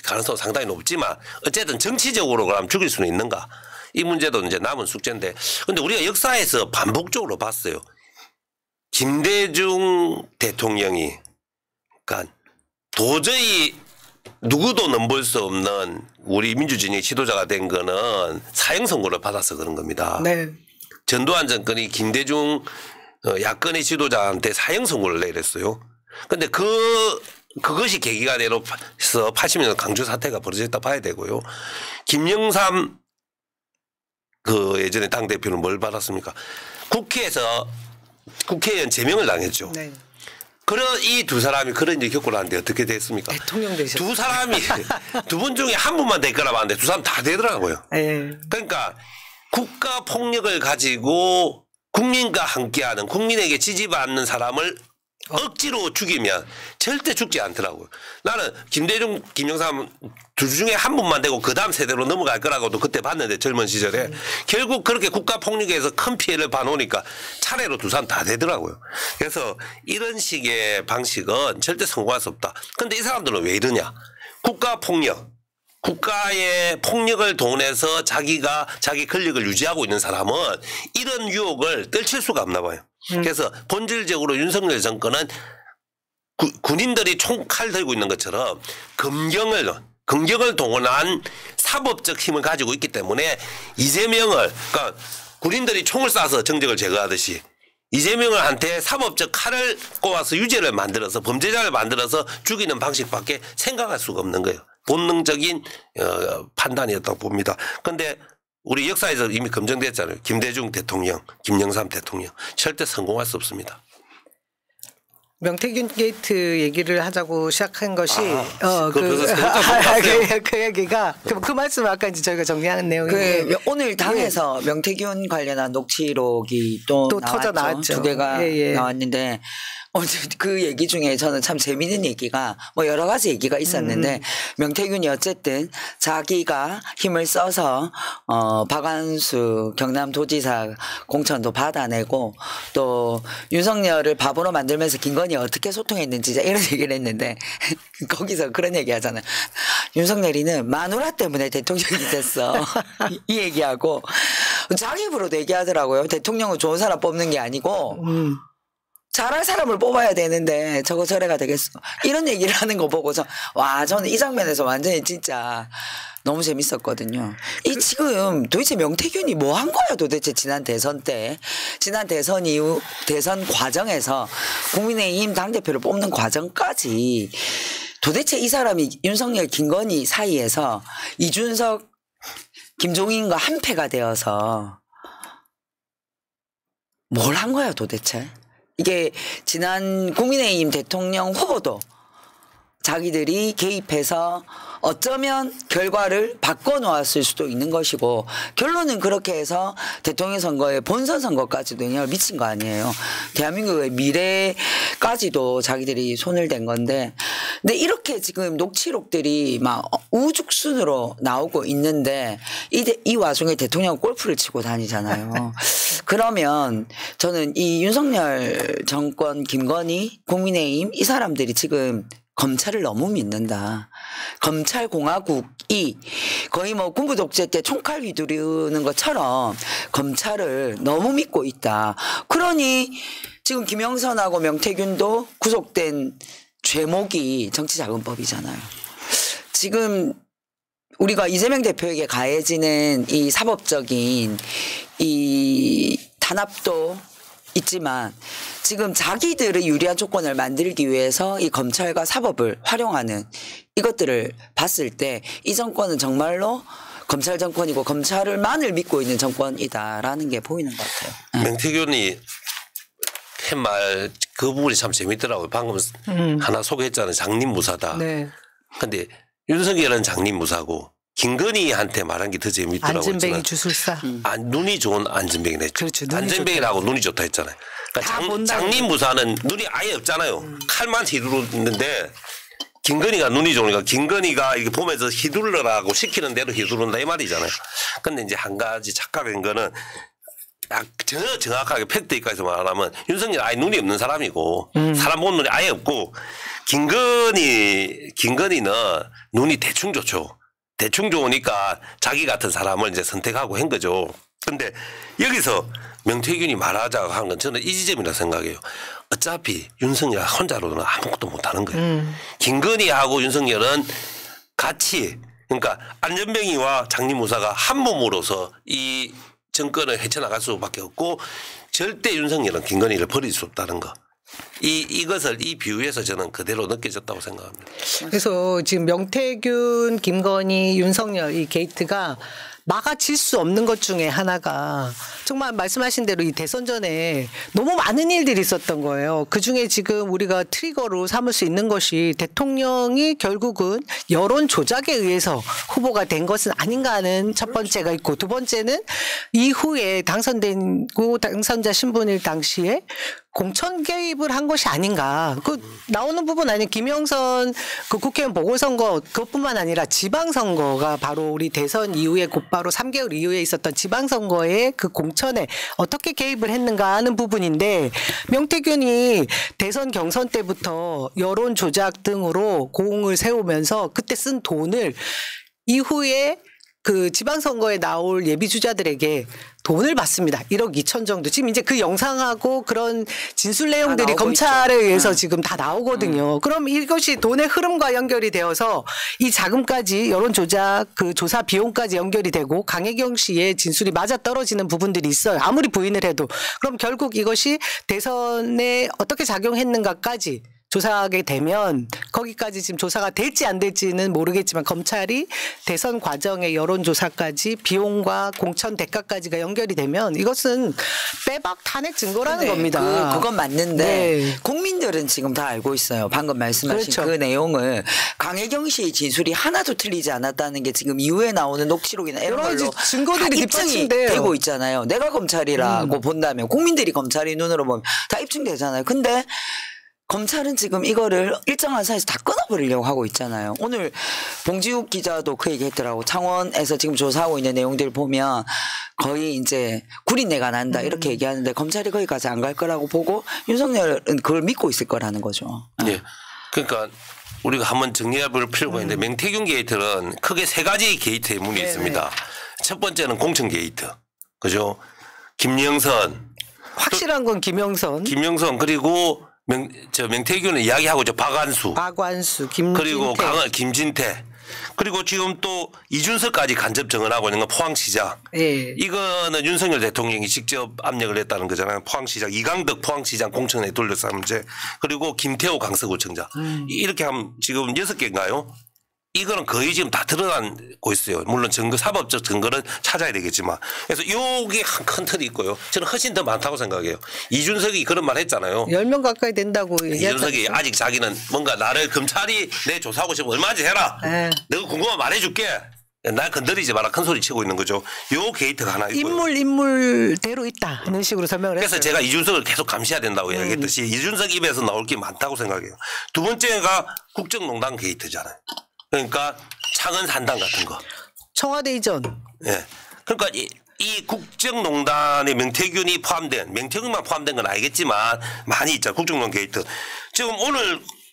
가능성은 상당히 높지만 어쨌든 정치적으로 그럼 죽일 수는 있는가 이 문제도 이제 남은 숙제인데 근데 우리가 역사에서 반복적으로 봤어요. 김대중 대통령이 그러니까 도저히 누구도 넘볼 수 없는 우리 민주주의 지도자가 된 거는 사형 선고를 받아서 그런 겁니다. 네. 전두환 정권이 김대중 야권의 지도자한테 사형 선고를 내렸어요. 그런데 그것이 계기가 되어서 80년 강주 사태가 벌어졌다 봐야 되고요. 김영삼 예전에 당대표는 뭘 받았습니까? 국회에서 국회의원 제명을 당했죠. 네. 그런 이 두 사람이 그런 일을 겪고 나는데 어떻게 됐습니까? 대통령 되셨죠. 두 사람이 두 분 중에 한 분만 될 거라 봤는데 두 사람 다 되더라고요. 네. 그러니까 국가 폭력을 가지고 국민과 함께하는 국민에게 지지받는 사람을 억지로 죽이면 절대 죽지 않더라고요. 나는 김대중, 김영삼 둘 중에 한 분만 되고 그다음 세대로 넘어갈 거라고도 그때 봤는데 젊은 시절에 결국 그렇게 국가 폭력에서 큰 피해를 봐놓으니까 차례로 두 사람 다 되더라고요. 그래서 이런 식의 방식은 절대 성공할 수 없다. 그런데 이 사람들은 왜 이러냐. 국가 폭력. 국가의 폭력을 동원해서 자기 권력을 유지하고 있는 사람은 이런 유혹을 떨칠 수가 없나 봐요. 그래서 본질적으로 윤석열 정권은 군인들이 총칼 들고 있는 것처럼 검경을 동원한 사법적 힘을 가지고 있기 때문에 이재명을 그러니까 군인들이 총을 쏴서 정적을 제거하듯이 이재명을 한테 사법적 칼을 꼽아서 유죄를 만들어서 범죄자를 만들어서 죽이는 방식밖에 생각할 수가 없는 거예요. 본능적인 판단이었다고 봅니다. 그런데 우리 역사에서 이미 검증됐잖아요. 김대중 대통령, 김영삼 대통령 절대 성공할 수 없습니다. 명태균 게이트 얘기를 하자고 시작한 것이 그 얘기가 그 말씀 아까 이제 저희가 정리하는 내용이 오늘 당에서 명태균 관련한 녹취록이 또 터져 나왔죠. 두 개가 나왔는데 그 얘기 중에 저는 참 재미있는 얘기가 여러 가지 얘기가 있었는데 명태균이 어쨌든 자기가 힘을 써서 박완수 경남도지사 공천도 받아내고 또 윤석열을 바보로 만들면서 김건희 어떻게 소통했는지 이런 얘기를 했는데 거기서 그런 얘기 하잖아요. 윤석열이는 마누라 때문에 대통령이 됐어. 이 얘기하고 자기 입으로도 얘기하더라고요. 대통령은 좋은 사람 뽑는 게 아니고 잘할 사람을 뽑아야 되는데 저거 저래가 되겠어. 이런 얘기를 하는 거 보고서 와 저는 이 장면에서 완전히 진짜 너무 재밌었거든요. 이 지금 도대체 명태균이 뭐 한 거야 도대체 지난 대선 때. 지난 대선 이후 대선 과정에서 국민의힘 당대표를 뽑는 과정까지 도대체 이 사람이 윤석열 김건희 사이에서 이준석 김종인과 한패가 되어서 뭘 한 거야 도대체? 이게 지난 국민의힘 대통령 후보도 자기들이 개입해서 어쩌면 결과를 바꿔놓았을 수도 있는 것이고 결론은 그렇게 해서 대통령 선거에 본선 선거까지도 영향을 미친 거 아니에요. 대한민국의 미래까지도 자기들이 손을 댄 건데 근데 이렇게 지금 녹취록들이 막 우죽순으로 나오고 있는데 이 와중에 대통령 골프를 치고 다니잖아요. 그러면 저는 이 윤석열 정권 김건희 국민의힘 이 사람들이 지금 검찰을 너무 믿는다. 검찰공화국이 거의 뭐 군부 독재 때 총칼 휘두르는 것처럼 검찰을 너무 믿고 있다. 그러니 지금 김영선하고 명태균도 구속된 죄목이 정치자금법이잖아요. 지금 우리가 이재명 대표에게 가해지는 이 사법적인 이 탄압도 있지만 지금 자기들의 유리한 조건을 만들기 위해서 이 검찰과 사법을 활용하는 이것들을 봤을 때 이 정권은 정말로 검찰 정권이고 검찰을만을 믿고 있는 정권이다라는 게 보이는 것 같아요. 명태균이 한 말 그 부분이 참 재밌더라고요. 방금 하나 소개했잖아요. 장님무사다. 네. 근데 윤석열은 장님무사고 김건희한테 말한 게 더 재밌더라고요. 안진뱅이 주술사. 눈이 좋은 안진뱅이네. 그렇죠. 안진뱅이라고 눈이 좋다 했잖아요. 그러니까 장님무사는 눈이 아예 없잖아요. 칼만 휘두르는데 김건희가 눈이 좋으니까 김건희가 이렇게 보면서 휘둘러라고 시키는 대로 휘두른다 이 말이잖아요. 근데 이제 한 가지 착각인 거는 정확하게 팩트까지 말하면 윤석열 아예 눈이 없는 사람이고 사람 보는 눈이 아예 없고 김건희는 눈이 대충 좋죠. 대충 좋으니까 자기 같은 사람을 이제 선택하고 한 거죠. 근데 여기서 명태균이 말하자고 하는 건 저는 이 지점이라 생각해요. 어차피 윤석열 혼자로는 아무것도 못하는 거예요. 김건희하고 윤석열은 같이 그러니까 안전뱅이와 장님무사가 한 몸으로서 이 정권을 헤쳐나갈 수밖에 없고 절대 윤석열은 김건희를 버릴 수 없다는 거. 이것을 이 비유에서 저는 그대로 느껴졌다고 생각합니다. 그래서 지금 명태균, 김건희, 윤석열 이 게이트가 막아칠 수 없는 것 중에 하나가 정말 말씀하신 대로 이 대선 전에 너무 많은 일들이 있었던 거예요. 그중에 지금 우리가 트리거로 삼을 수 있는 것이 대통령이 결국은 여론 조작에 의해서 후보가 된 것은 아닌가 하는 첫 번째가 있고 두 번째는 이후에 당선되고 당선자 신분일 당시에 공천 개입을 한 것이 아닌가. 그 나오는 부분 아니에요. 김영선 그 국회의원 보궐선거 그것뿐만 아니라 지방선거가 바로 우리 대선 이후에 곧바로 3개월 이후에 있었던 지방선거의 그 공천에 어떻게 개입을 했는가 하는 부분인데 명태균이 대선 경선 때부터 여론 조작 등으로 공을 세우면서 그때 쓴 돈을 이후에 그 지방선거에 나올 예비주자들에게 돈을 받습니다. 1억 2천 정도. 지금 이제 그 영상하고 그런 진술 내용들이 검찰에 의해서 지금 다 나오거든요. 그럼 이것이 돈의 흐름과 연결이 되어서 이 자금까지 여론조작 그 조사 비용까지 연결이 되고 강혜경 씨의 진술이 맞아 떨어지는 부분들이 있어요. 아무리 부인을 해도. 그럼 결국 이것이 대선에 어떻게 작용했는가까지 조사하게 되면 거기까지 지금 조사가 될지 안 될지는 모르겠지만 검찰이 대선 과정의 여론조사까지 비용과 공천 대가까지가 연결이 되면 이것은 빼박 탄핵 증거라는 겁니다. 그건 맞는데 국민들은 지금 다 알고 있어요. 방금 말씀하신 그 내용을 강혜경 씨의 진술이 하나도 틀리지 않았다는 게 지금 이후에 나오는 녹취록이나 이런 걸로 증거들이 입증이 되고 있잖아요. 내가 검찰이라고 본다면 국민들이 검찰의 눈으로 보면 다 입증되잖아요. 근데 검찰은 지금 이거를 일정한 선에서 다 끊어버리려고 하고 있잖아요. 오늘 봉지욱 기자도 그 얘기 했더라고. 창원에서 지금 조사하고 있는 내용들을 보면 거의 이제 구린내가 난다 이렇게 얘기하는데 검찰이 거기까지 안 갈 거라고 보고 윤석열은 그걸 믿고 있을 거라는 거죠. 네. 그러니까 우리가 한번 정리해 볼 필요가 있는데 명태균 게이트는 크게 세 가지 게이트의 문이 있습니다. 첫 번째는 공천 게이트. 그죠? 김영선. 확실한 건 김영선. 그리고 명태균은 이야기하고 박완수, 김진태. 그리고 김진태. 그리고 지금 또 이준석까지 간접 증언하고 있는 건 포항시장. 예. 이거는 윤석열 대통령이 직접 압력을 했다는 거잖아요. 포항시장, 이강덕 포항시장 공천에 둘러싼 문제. 그리고 김태호 강서구청장. 이렇게 하면 지금 6개인가요? 이거는 거의 지금 다 드러나고 있어요. 물론 증거, 사법적 증거는 찾아야 되겠지만. 그래서 요게 한 큰 틀이 있고요. 저는 훨씬 더 많다고 생각해요. 이준석이 그런 말 했잖아요. 10명 가까이 된다고 이준석이 아직 자기는 뭔가 나를 검찰이 내 조사하고 싶으면 얼마든지 해라. 내가 궁금하면 말해줄게. 날 건드리지 마라. 큰 소리 치고 있는 거죠. 요 게이트가 하나 있고요. 인물대로 있다. 이런 식으로 설명을 했어요. 그래서 제가 이준석을 계속 감시해야 된다고 이야기했듯이 이준석 입에서 나올 게 많다고 생각해요. 두 번째가 국정농단 게이트잖아요. 그러니까 창은 산당 같은 거. 청와대 이전. 예. 그러니까 이 국정농단에 명태균만 포함된 건 알겠지만 많이 있잖아요. 국정농단 게이트. 지금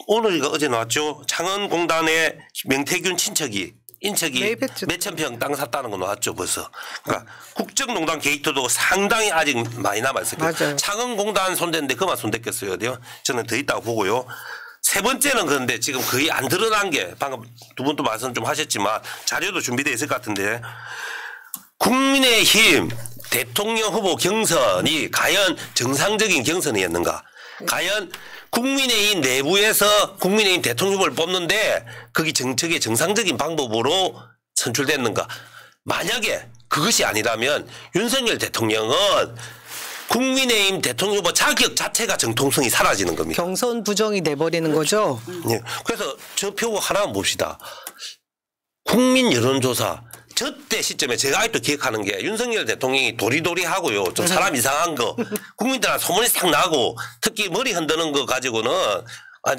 오늘이가 어제 나왔죠. 창원공단의 명태균 인척이 몇천 평 땅 샀다는 거 나왔죠 벌써. 그러니까 국정농단 게이트도 상당히 아직 많이 남아있어요. 맞아요. 창원공단 손댔는데 그만 손댔겠어요. 저는 더 있다고 보고요. 세 번째는 그런데 지금 거의 안 드러난 게 방금 두 분도 말씀 좀 하셨지만 자료도 준비되어 있을 것 같은데 국민의힘 대통령 후보 경선이 과연 정상적인 경선이었는가. 과연 국민의힘 내부에서 국민의힘 대통령 후보를 뽑는데 그게 정책의 정상적인 방법으로 선출됐는가. 만약에 그것이 아니라면 윤석열 대통령은 국민의힘 대통령 후보 자격 자체가 정통성이 사라지는 겁니다. 경선 부정이 돼버리는 거죠. 네. 그래서 저 표 하나만 봅시다. 국민 여론조사. 저때 시점에 제가 아직도 기억하는 게 윤석열 대통령이 도리도리하고요. 좀 사람 이상한 거. 국민들한테 소문이 싹 나고 특히 머리 흔드는 거 가지고는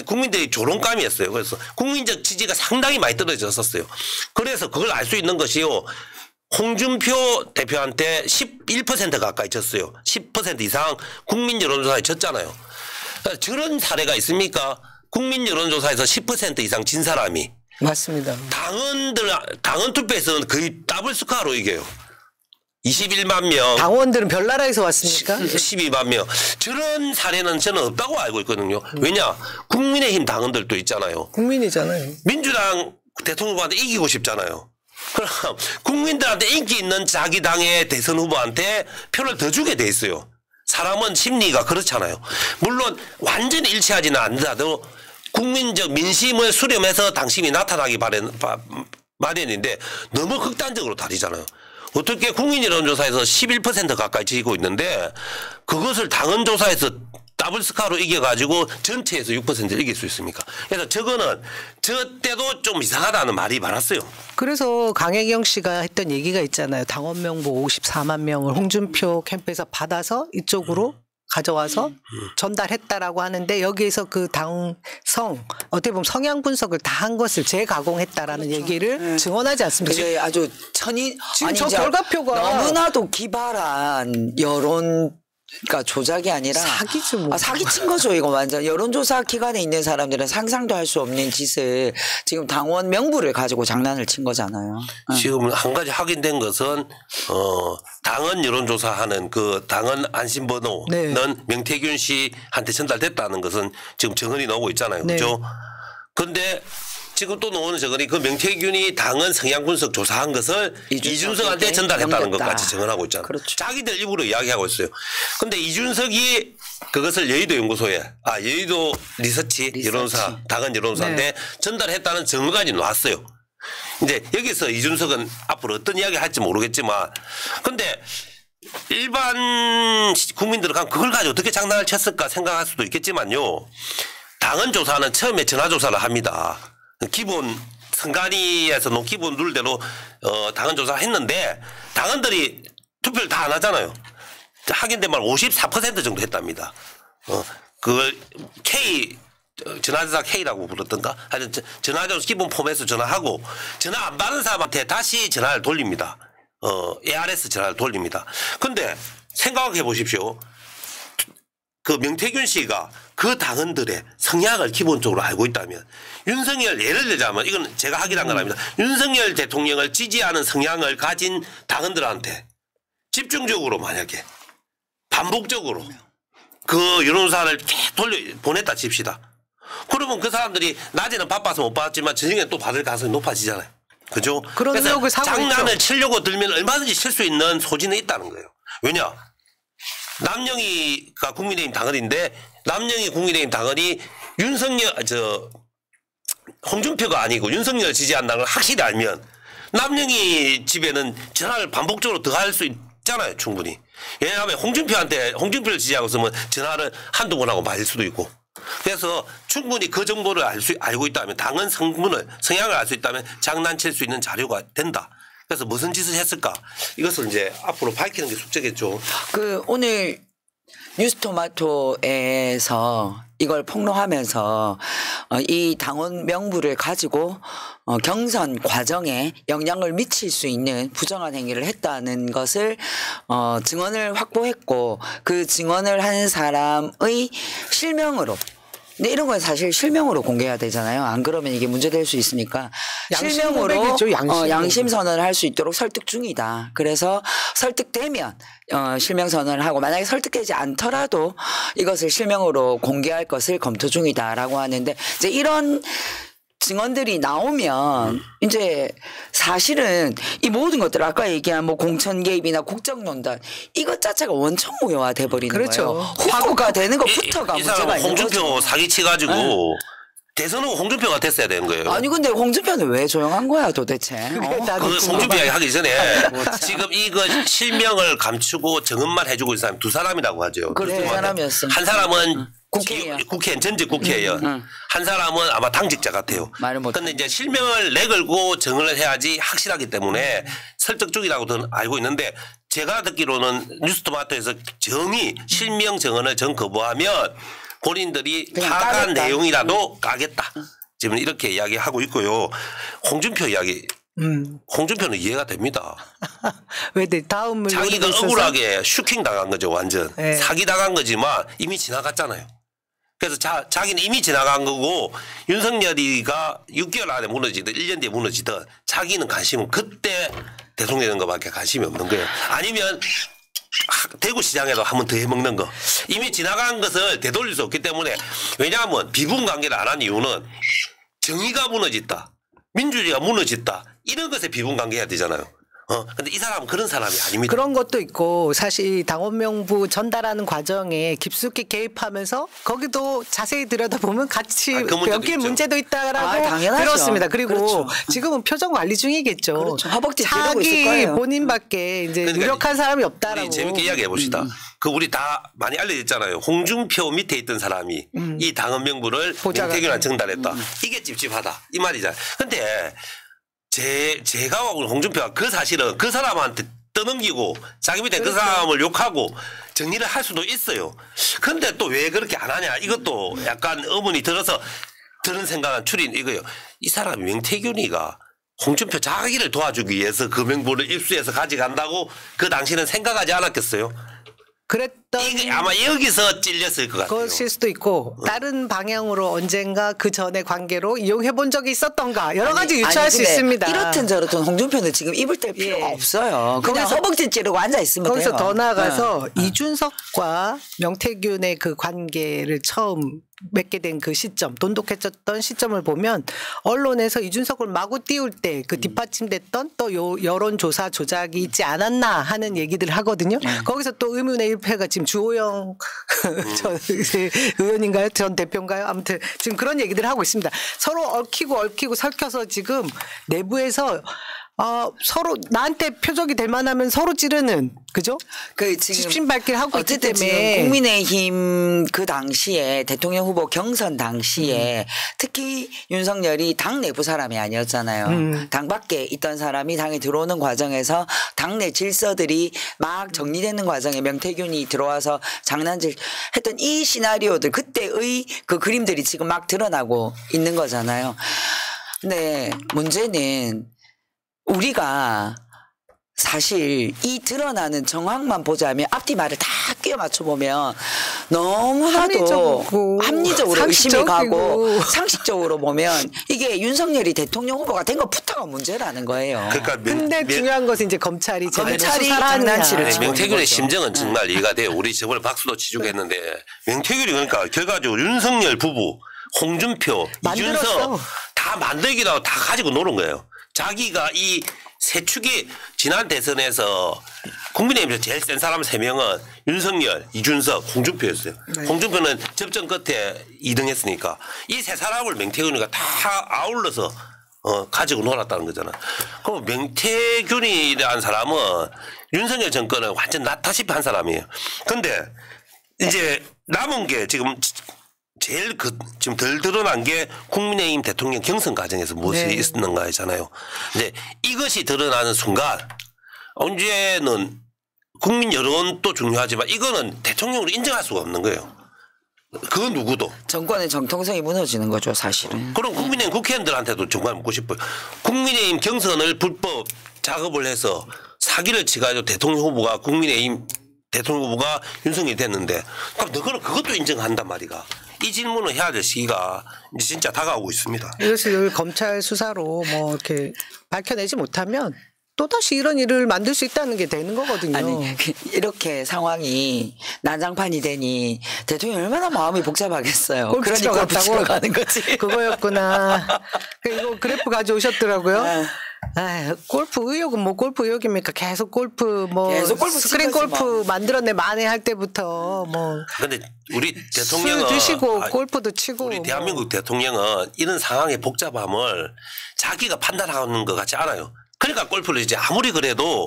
국민들이 조롱감이었어요. 그래서 국민적 지지가 상당히 많이 떨어졌었어요. 그래서 그걸 알 수 있는 것이요. 홍준표 대표한테 11% 가까이 졌어요. 10% 이상 국민 여론조사에 졌잖아요. 저런 사례가 있습니까? 국민 여론조사에서 10% 이상 진 사람이. 맞습니다. 당원 투표에서는 거의 더블 스코어로 이겨요. 21만 명. 당원들은 별나라에서 왔습니까? 12만 명. 저런 사례는 저는 없다고 알고 있거든요. 왜냐? 국민의힘 당원들도 있잖아요. 국민이잖아요. 민주당 대통령 후보한테 이기고 싶잖아요. 그럼 국민들한테 인기 있는 자기 당의 대선 후보한테 표를 더 주게 돼 있어요. 사람은 심리가 그렇잖아요. 물론 완전히 일치하지는 않더라도 국민적 민심을 수렴해서 당심이 나타나기 마련인데 너무 극단적으로 다르잖아요. 어떻게 국민 여론조사에서 11% 가까이 지고 있는데 그것을 당원조사에서 더블 스코어로 이겨가지고 전체에서 6%를 이길 수 있습니까? 그래서 저거는 저 때도 좀 이상하다는 말이 많았어요. 그래서 강혜경 씨가 했던 얘기가 있잖아요. 당원 명부 54만 명을 홍준표 캠프에서 받아서 이쪽으로 가져와서 전달했다라고 하는데 여기에서 그 당성 어떻게 보면 성향 분석을 다 한 것을 재가공했다라는 얘기를 증언하지 않습니까? 그게 아주 지금 저 결과표가 너무나도 기발한 여론 그러니까 조작이 아니라 사기죠. 뭐. 사기친 거죠. 이거 완전 여론조사 기관에 있는 사람들은 상상도 할 수 없는 짓을 지금 당원 명부를 가지고 장난을 친 거잖아요. 지금 한 가지 확인된 것은 당원 여론조사하는 그 당원 안심번호는 명태균 씨한테 전달됐다는 것은 지금 증언이 나오고 있잖아요. 그렇죠? 그런데 지금 또 나오는 증언이 그 명태균이 당원 성향 분석 조사한 것을 이준석한테 전달했다는 것까지 증언하고 있잖아요. 그렇죠. 자기들 입으로 이야기하고 있어요. 그런데 이준석이 그것을 여의도 연구소에 여의도 리서치 여론사 당원 여론사인데 전달했다는 증거까지 나왔어요. 이제 여기서 이준석은 앞으로 어떤 이야기 할지 모르겠지만 근데 일반 국민들은 그걸 가지고 어떻게 장난을 쳤을까 생각할 수도 있겠지만요. 당원 조사는 처음에 전화 조사를 합니다. 기본 선관위에서 놓은 기본 룰대로 당원 조사를 했는데 당원들이 투표를 다 안 하잖아요. 하긴 된 말 54% 정도 했답니다. 그걸 전화조사 K라고 부르던가 하여튼 전화조사 기본 폼에서 전화하고 전화 안 받은 사람한테 다시 전화를 돌립니다. ARS 전화를 돌립니다. 근데 생각해 보십시오. 그 명태균 씨가 그 당원들의 성향을 기본적으로 알고 있다면 윤석열 예를 들자면 이건 제가 확인한 건 아닙니다. 윤석열 대통령을 지지하는 성향을 가진 당원들한테 집중적으로 만약에 반복적으로 그 여론조사를 보냈다 칩시다. 그러면 그 사람들이 낮에는 바빠서 못 받았지만 저녁에 또 받을 가능성이 높아지잖아요. 그죠? 그런 의혹을 사고 장난을 있죠. 치려고 들면 얼마든지 칠 수 있는 소지는 있다는 거예요. 왜냐? 남영희가 국민의힘 당원인데 남영희 국민의힘 당원이 윤석열 홍준표가 아니고 윤석열 지지한다는 걸 확실히 알면 남영희 집에는 전화를 반복적으로 더 할 수 있잖아요. 충분히. 왜냐하면 홍준표를 지지하고 있으면 전화를 한두 번 하고 말릴 수도 있고. 그래서 충분히 그 정보를 알고 있다면 당헌 성향을 알 수 있다면 장난칠 수 있는 자료가 된다. 그래서 무슨 짓을 했을까? 이것을 이제 앞으로 밝히는 게 숙제겠죠. 오늘 뉴스토마토에서 이걸 폭로하면서 이 당원 명부를 가지고 경선 과정에 영향을 미칠 수 있는 부정한 행위를 했다는 것을 증언을 확보했고 그 증언을 한 사람의 실명으로 근데 이런 건 사실 실명으로 공개해야 되잖아요. 안 그러면 이게 문제될 수 있으니까 실명으로 양심 선언을 할 수 있도록 설득 중이다. 그래서 설득되면 실명 선언을 하고 만약에 설득되지 않더라도 이것을 실명으로 공개할 것을 검토 중이다라고 하는데 이제 이런 증언들이 나오면 이제 사실은 이 모든 것들 아까 얘기한 뭐 공천 개입이나 국정농단 이것 자체가 원천 무효화 돼버리는 그렇죠. 거예요. 후보가 되는 것부터가 이 문제가 있는 거죠. 홍준표 사기치가지고 대선은 홍준표가 됐어야 되는 거예요. 아니 근데 홍준표는 왜 조용한 거야 도대체? 그 홍준표 이야기 하기 전에 지금 이거 실명을 감추고 증언만 해주고 있는 사람이 두 사람이라고 하죠. 그래 두 사람이었어. 한 사람은 국회의원. 전직 국회의원. 한 사람은 아마 당직자 같아요. 그런데 이제 실명을 내걸고 증언을 해야지 확실하기 때문에 설득 중이라고 저는 알고 있는데 제가 듣기로는 뉴스토마토에서 정의 실명 증언을 거부하면 본인들이 파악한 내용이라도 까겠다. 지금 이렇게 이야기하고 있고요. 홍준표 이야기. 홍준표는 이해가 됩니다. 왜 다음을 자기가 억울하게 슈킹 당한 거죠. 완전. 네. 사기 당한 거지만 이미 지나갔잖아요. 그래서 자기는 이미 지나간 거고 윤석열이가 6개월 안에 무너지든 1년 뒤에 무너지든 자기는 관심은 그때 대통령 되는 것밖에 관심이 없는 거예요. 아니면 대구시장에도 한 번 더 해먹는 거. 이미 지나간 것을 되돌릴 수 없기 때문에 왜냐하면 비분관계를 안 한 이유는 정의가 무너졌다. 민주주의가 무너졌다. 이런 것에 비분관계해야 되잖아요. 근데 이 사람은 그런 사람이 아닙니다. 그런 것도 있고 사실 당원 명부 전달하는 과정에 깊숙이 개입하면서 거기도 자세히 들여다보면 같이 엮일 문제도 있다라고 들었습니다. 그리고 그렇죠. 지금은 표정 관리 중이겠죠. 그렇죠. 허벅지 찌르고 있을 거예요. 자기 본인밖에 이제 그러니까 유력한 사람이 없다라고. 재밌게 이야기해 봅시다. 그 우리 다 많이 알려졌잖아요. 홍준표 밑에 있던 사람이 이 당원 명부를 명태균한테 전달했다. 이게 찝찝하다. 이 말이잖아요. 근데 제가 홍준표가 그 사실은 그 사람한테 떠넘기고 자기 밑에 그 사람을 욕하고 정리를 할 수도 있어요. 근데 또 왜 그렇게 안 하냐. 이것도 약간 의문이 들어서 드는 생각은 추린 이거요. 이 사람이 명태균이가 홍준표 자기를 도와주기 위해서 그 명부를 입수해서 가져간다고 그 당시는 생각하지 않았겠어요? 이게 아마 여기서 찔렸을 것 같아요. 그것일 수도 있고 다른 방향으로 언젠가 그 전의 관계로 이용해 본 적이 있었던가 여러 가지 유추할 수 있습니다. 이렇든 저렇든 홍준표는 지금 입을 뗄 필요가 없어요. 그냥 허벅지 찌르고 앉아 있으면 거기서 돼요. 더 나아가서 이준석과 명태균의 그 관계를 처음 맺게 된 그 시점, 돈독해졌던 시점을 보면 언론에서 이준석을 마구 띄울 때 그 뒷받침됐던 또 여론조사 조작이 있지 않았나 하는 얘기들을 하거든요. 거기서 또 의문의 일패가 지금 주호영 전 의원인가요? 전 대표인가요? 아무튼 지금 그런 얘기들을 하고 있습니다. 서로 얽히고 설켜서 지금 내부에서 서로 나한테 표적이 될 만하면 서로 찌르는 그죠? 그 지금 십신발길 하고 있기 어쨌든 때문에 지금 국민의힘 그 당시에 대통령 후보 경선 당시에 특히 윤석열이 당 내부 사람이 아니었잖아요. 당 밖에 있던 사람이 당에 들어오는 과정에서 당내 질서들이 막 정리되는 과정에 명태균이 들어와서 장난질 했던 이 시나리오들 그때의 그 그림들이 지금 막 드러나고 있는 거잖아요. 근데 문제는 우리가 사실 이 드러나는 정황만 보자면 앞뒤 말을 다 끼워 맞춰보면 너무나도 합리적으로 의심이 가고 상식적으로 보면 이게 윤석열이 대통령 후보가 된 것부터가 문제라는 거예요. 그러니까 근데 중요한 것은 이제 검찰이 장난치를 치고 명태균의 심정은 정말 이해가 돼요. 우리 저번에 박수도 치주고 했는데 명태균이 그러니까 결과적으로 윤석열 부부, 홍준표, 이준석 다 만들기라고 다 가지고 노는 거예요. 자기가 이 세 축이 지난 대선에서 국민의힘에서 제일 센 사람 3명은 윤석열, 이준석, 홍준표였어요. 네. 홍준표는 접전 끝에 2등 했으니까 이 세 사람을 맹태균이가 다 아울러서 가지고 놀았다는 거잖아. 그럼 맹태균이라는 사람은 윤석열 정권을 완전 나타시피 한 사람이에요. 근데 이제 남은 게 지금 제일 지금 덜 드러난 게 국민의힘 대통령 경선 과정에서 무엇이 네. 있었는가잖아요. 이제 이것이 드러나는 순간 언제는 국민 여론도 중요하지만 이거는 대통령으로 인정할 수가 없는 거예요. 그 누구도. 정권의 정통성이 무너지는 거죠, 사실은. 그럼 국민의힘 국회의원들한테도 정말 묻고 싶어요. 국민의힘 경선을 불법 작업을 해서 사기를 치가지고 대통령 후보가 국민의힘 대통령 후보가 윤석열이 됐는데 그럼 너는 그것도 인정한단 말이가. 이 질문을 해야 될 시기가 이제 진짜 다가오고 있습니다. 이것을 검찰 수사로 뭐 이렇게 밝혀내지 못하면 또다시 이런 일을 만들 수 있다는 게 되는 거거든요. 아니 이렇게 상황이 난장판이 되니 대통령이 얼마나 마음이 복잡하겠어요. 골프 치러 골프 갔다고? 치러 가는 거지. 그거였구나. 이거 그래프 가져오셨더라고요. 네. 아, 골프 의욕은 뭐 골프 의욕입니까? 계속 골프 뭐 계속 골프 스크린 친 거지 골프 뭐. 만들어내 만회 할 때부터 뭐 그런데 우리 대통령은 술 드시고 골프도 치고 우리 뭐. 대한민국 대통령은 이런 상황의 복잡함을 자기가 판단하는 것 같지 않아요. 그러니까 골프를 이제 아무리 그래도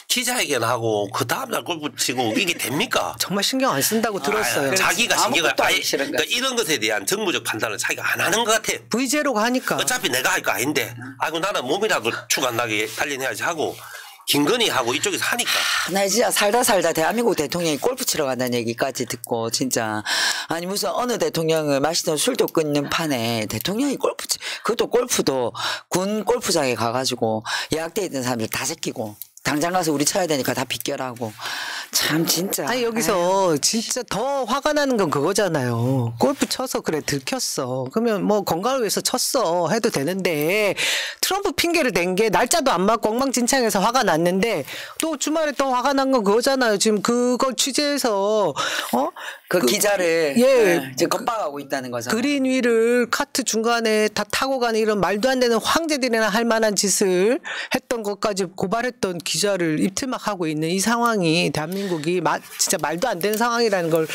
기자회견하고 그 다음날 골프 치고 이게 됩니까? 정말 신경 안 쓴다고 들었어요. 아, 자기가 신경을 아무것도 아예 하기 싫은 그러니까 거지. 이런 것에 대한 정무적 판단을 자기가 안 하는 것 같아. V제로가 하니까. 어차피 내가 할 거 아닌데 아이고 나는 몸이라도 축 안 나게 단련해야지 하고 김건희 하고 이쪽에서 하니까. 나 진짜 살다 대한민국 대통령이 골프 치러 간다는 얘기까지 듣고 진짜 아니 무슨 어느 대통령을 마시던 술도 끊는 판에 대통령이 그것도 골프도 군 골프장에 가가지고 예약돼 있던 사람들 다 새끼고 당장 가서 우리 쳐야 되니까 다 비껴라고 참 진짜. 아니 여기서 진짜 더 화가 나는 건 그거잖아요. 골프 쳐서 그래 들켰어. 그러면 뭐 건강을 위해서 쳤어 해도 되는데 트럼프 핑계를 댄 게 날짜도 안 맞고 엉망진창해서 화가 났는데 또 주말에 또 화가 난 건 그거잖아요. 지금 그걸 취재해서 그 기자를 예. 지금 겁박하고 있다는 거잖아요. 그린 위를 카트 중간에 다 타고 가는 이런 말도 안 되는 황제들이나 할 만한 짓을 했던 것까지 고발했던 기자를 입틀막 하고 있는 이 상황이 대한민국이 진짜 말도 안 되는 상황이라는 걸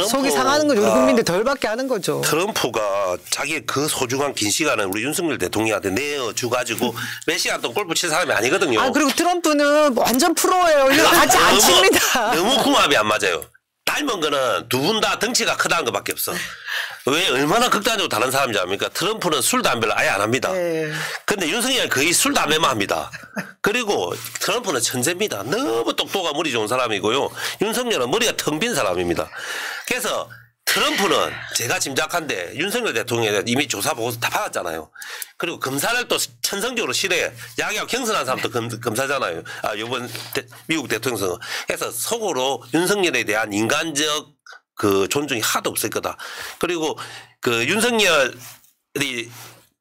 속이 상하는 거죠. 우리 국민들 덜 받게 하는 거죠. 트럼프가 자기 그 소중한 긴 시간을 우리 윤석열 대통령한테 내어주가지고 몇 시간 동안 골프 칠 사람이 아니거든요. 아 그리고 트럼프는 완전 프로예요. 이거 같이 안 칩니다. 너무 궁합이 안 맞아요. 닮은 거는 두 분 다 덩치가 크다는 것밖에 없어. 왜 얼마나 극단적으로 다른 사람인지 압니까? 트럼프는 술 담배를 아예 안 합니다. 네. 근데 윤석열은 거의 술 담배만 합니다. 그리고 트럼프는 천재입니다. 너무 똑똑하고 머리 좋은 사람이고요. 윤석열은 머리가 텅 빈 사람입니다. 그래서 트럼프는 제가 짐작한데 윤석열 대통령이 이미 조사 보고서 다 받았잖아요. 그리고 검사를 또 천성적으로 싫어해. 야기하고 경선한 사람도 검사잖아요. 이번 미국 대통령 선거. 그래서 속으로 윤석열에 대한 인간적 그 존중이 하도 없을 거다. 그리고 그 윤석열이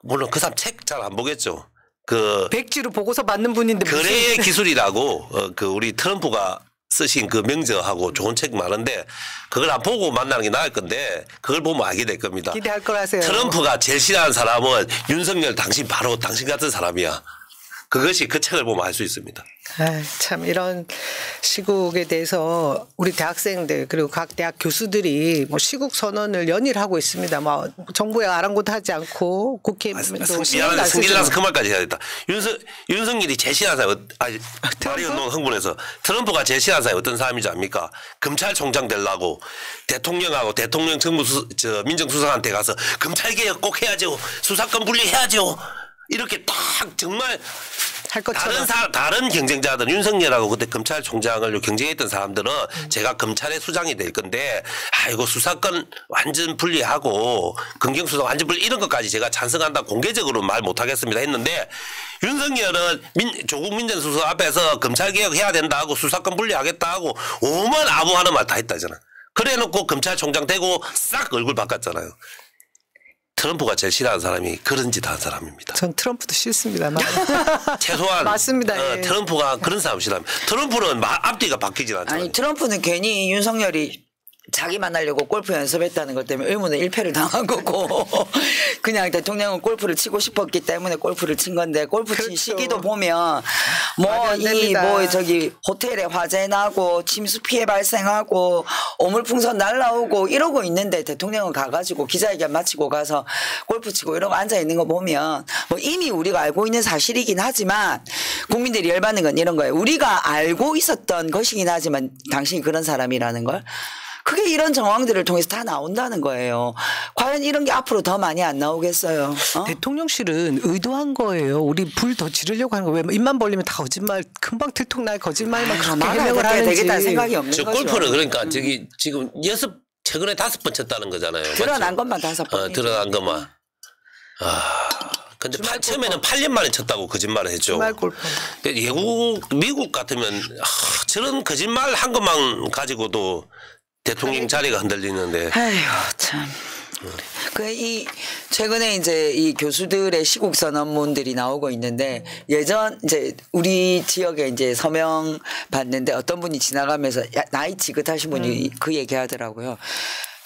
물론 그 사람 책 잘 안 보겠죠. 그 백지로 보고서 받는 분인데 거래의 기술이라고 그 우리 트럼프가 쓰신 그 명저하고 좋은 책 많은데 그걸 안 보고 만나는 게 나을 건데 그걸 보면 알게 될 겁니다. 기대할 거라세요. 트럼프가 제일 싫어하는 사람은 윤석열 당신 바로 당신 같은 사람이야. 그것이 그 책을 보면 알 수 있습니다. 참 이런 시국에 대해서 우리 대학생들 그리고 각 대학 교수들이 뭐 시국 선언을 연일하고 있습니다. 뭐 정부에 아랑곳하지 않고 국회도 미안한데 승질나서 그 말까지 해야겠다. 윤석열이 제일 싫어하는 사람이 말이 너무 흥분해서 트럼프가 제일 싫어하는 사람이 어떤 사람인지 압니까? 검찰총장 되려고 대통령하고 대통령 정부 민정수석한테 가서 검찰개혁 꼭 해야죠. 수사권 분리해야죠. 이렇게 딱 정말 할 것처럼. 다른 경쟁자들 윤석열하고 그때 검찰총장을 경쟁했던 사람들은 제가 검찰의 수장이 될 건데 아이고 수사권 완전 분리하고 검경수사 완전 분리 이런 것까지 제가 찬성한다 공개적으로 말 못하겠습니다 했는데 윤석열은 조국 민정수석 앞에서 검찰개혁 해야 된다고 수사권 분리하겠다 하고 오만 아무하는 말 다 했다잖아. 그래놓고 검찰총장 되고 싹 얼굴 바꿨잖아요. 트럼프가 제일 싫어하는 사람이 그런 짓 하는 사람입니다. 전 트럼프도 싫습니다만. 최소한 맞습니다. 예. 트럼프가 그런 사람 싫어합니다. 트럼프는 앞뒤가 바뀌질 않잖아요. 아니 트럼프는 괜히 윤석열이 자기 만나려고 골프 연습했다는 것 때문에 의문의 1패를 당한 거고 그냥 대통령은 골프를 치고 싶었기 때문에 골프를 친 건데 골프 친 그렇죠. 시기도 보면 저기 호텔에 화재 나고 침수 피해 발생하고 오물풍선 날라오고 이러고 있는데 대통령은 가가지고 기자회견 마치고 가서 골프 치고 이러고 앉아 있는 거 보면 뭐 이미 우리가 알고 있는 사실이긴 하지만 국민들이 열받는 건 이런 거예요. 우리가 알고 있었던 것이긴 하지만 당신이 그런 사람이라는 걸. 그게 이런 정황들을 통해서 다 나온다는 거예요. 과연 이런 게 앞으로 더 많이 안 나오겠어요. 대통령실은 의도한 거예요. 우리 불 더 지르려고 하는 거예요. 입만 벌리면 다 거짓말, 금방 들통날 거짓말만 그렇게 해명을 하는지. 되겠다는 생각이 없는 저 거죠. 골프는 그러니까 저기 지금 최근에 5번 쳤다는 거잖아요. 드러난 것만 5번. 드러난 것만. 근데 처음에는 8년 만에 쳤다고 거짓말을 했죠. 주말 골프. 미국 같으면 저런 거짓말 한 것만 가지고도 대통령 자리가 흔들리는데. 아휴 참. 최근에 이제 이 교수들의 시국 선언문들이 나오고 있는데 예전 이제 우리 지역에 이제 서명 받는데 어떤 분이 지나가면서 나이 지긋하신 분이 그 얘기하더라고요.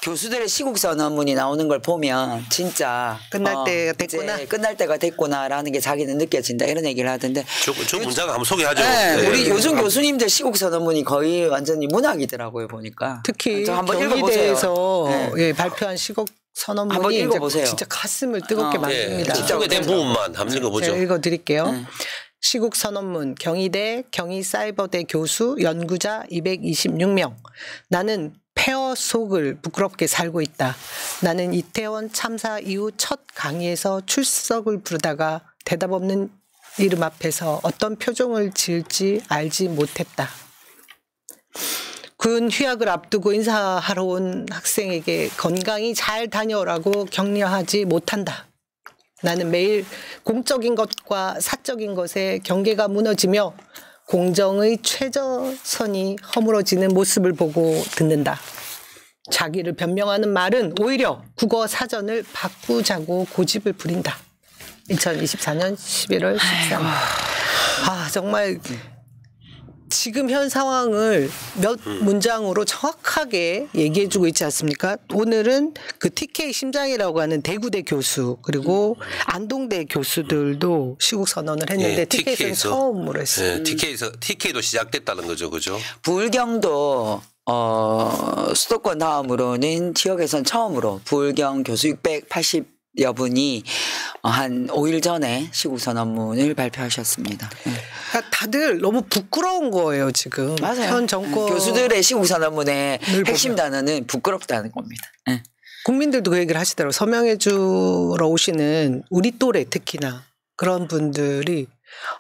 교수들의 시국 선언문이 나오는 걸 보면 진짜 끝날 때가 됐구나. 끝날 때가 됐구나라는 게 자기는 느껴진다 이런 얘기를 하던데. 저 문장을 한번 소개하죠. 네, 우리 요즘 교수님들 시국 선언문이 거의 완전히 문학이더라고요 보니까. 특히 한번 경희대에서 네. 발표한 시국 선언문이 한번 읽어보세요. 진짜 가슴을 뜨겁게 만듭니다. 소개된 부분만 한번 읽어보죠. 제가 읽어드릴게요. 시국 선언문 경희대 경희사이버대 교수 연구자 226명. 나는 폐허 속을 부끄럽게 살고 있다. 나는 이태원 참사 이후 첫 강의에서 출석을 부르다가 대답 없는 이름 앞에서 어떤 표정을 지을지 알지 못했다. 군 휴학을 앞두고 인사하러 온 학생에게 건강히 잘 다녀오라고 격려하지 못한다. 나는 매일 공적인 것과 사적인 것의 경계가 무너지며 공정의 최저선이 허물어지는 모습을 보고 듣는다. 자기를 변명하는 말은 오히려 국어 사전을 바꾸자고 고집을 부린다. 2024년 11월 13일. 정말 지금 현 상황을 몇 문장으로 정확하게 얘기해주고 있지 않습니까? 오늘은 그 TK 심장이라고 하는 대구대 교수 그리고 안동대 교수들도 시국 선언을 했는데 TK에서는 처음으로 했어요. TK도 시작됐다는 거죠, 그죠? 부울경도 수도권 다음으로는 지역에선 처음으로 부울경 교수 680여 분이 한 5일 전에 시국 선언문을 발표하셨습니다. 그러니까 다들 너무 부끄러운 거예요, 지금. 맞아요. 현 정권 교수들의 시국 선언문의 핵심 단어는 부끄럽다는 겁니다. 국민들도 그 얘기를 하시더라고요. 서명해 주러 오시는 우리 또래 특히나 그런 분들이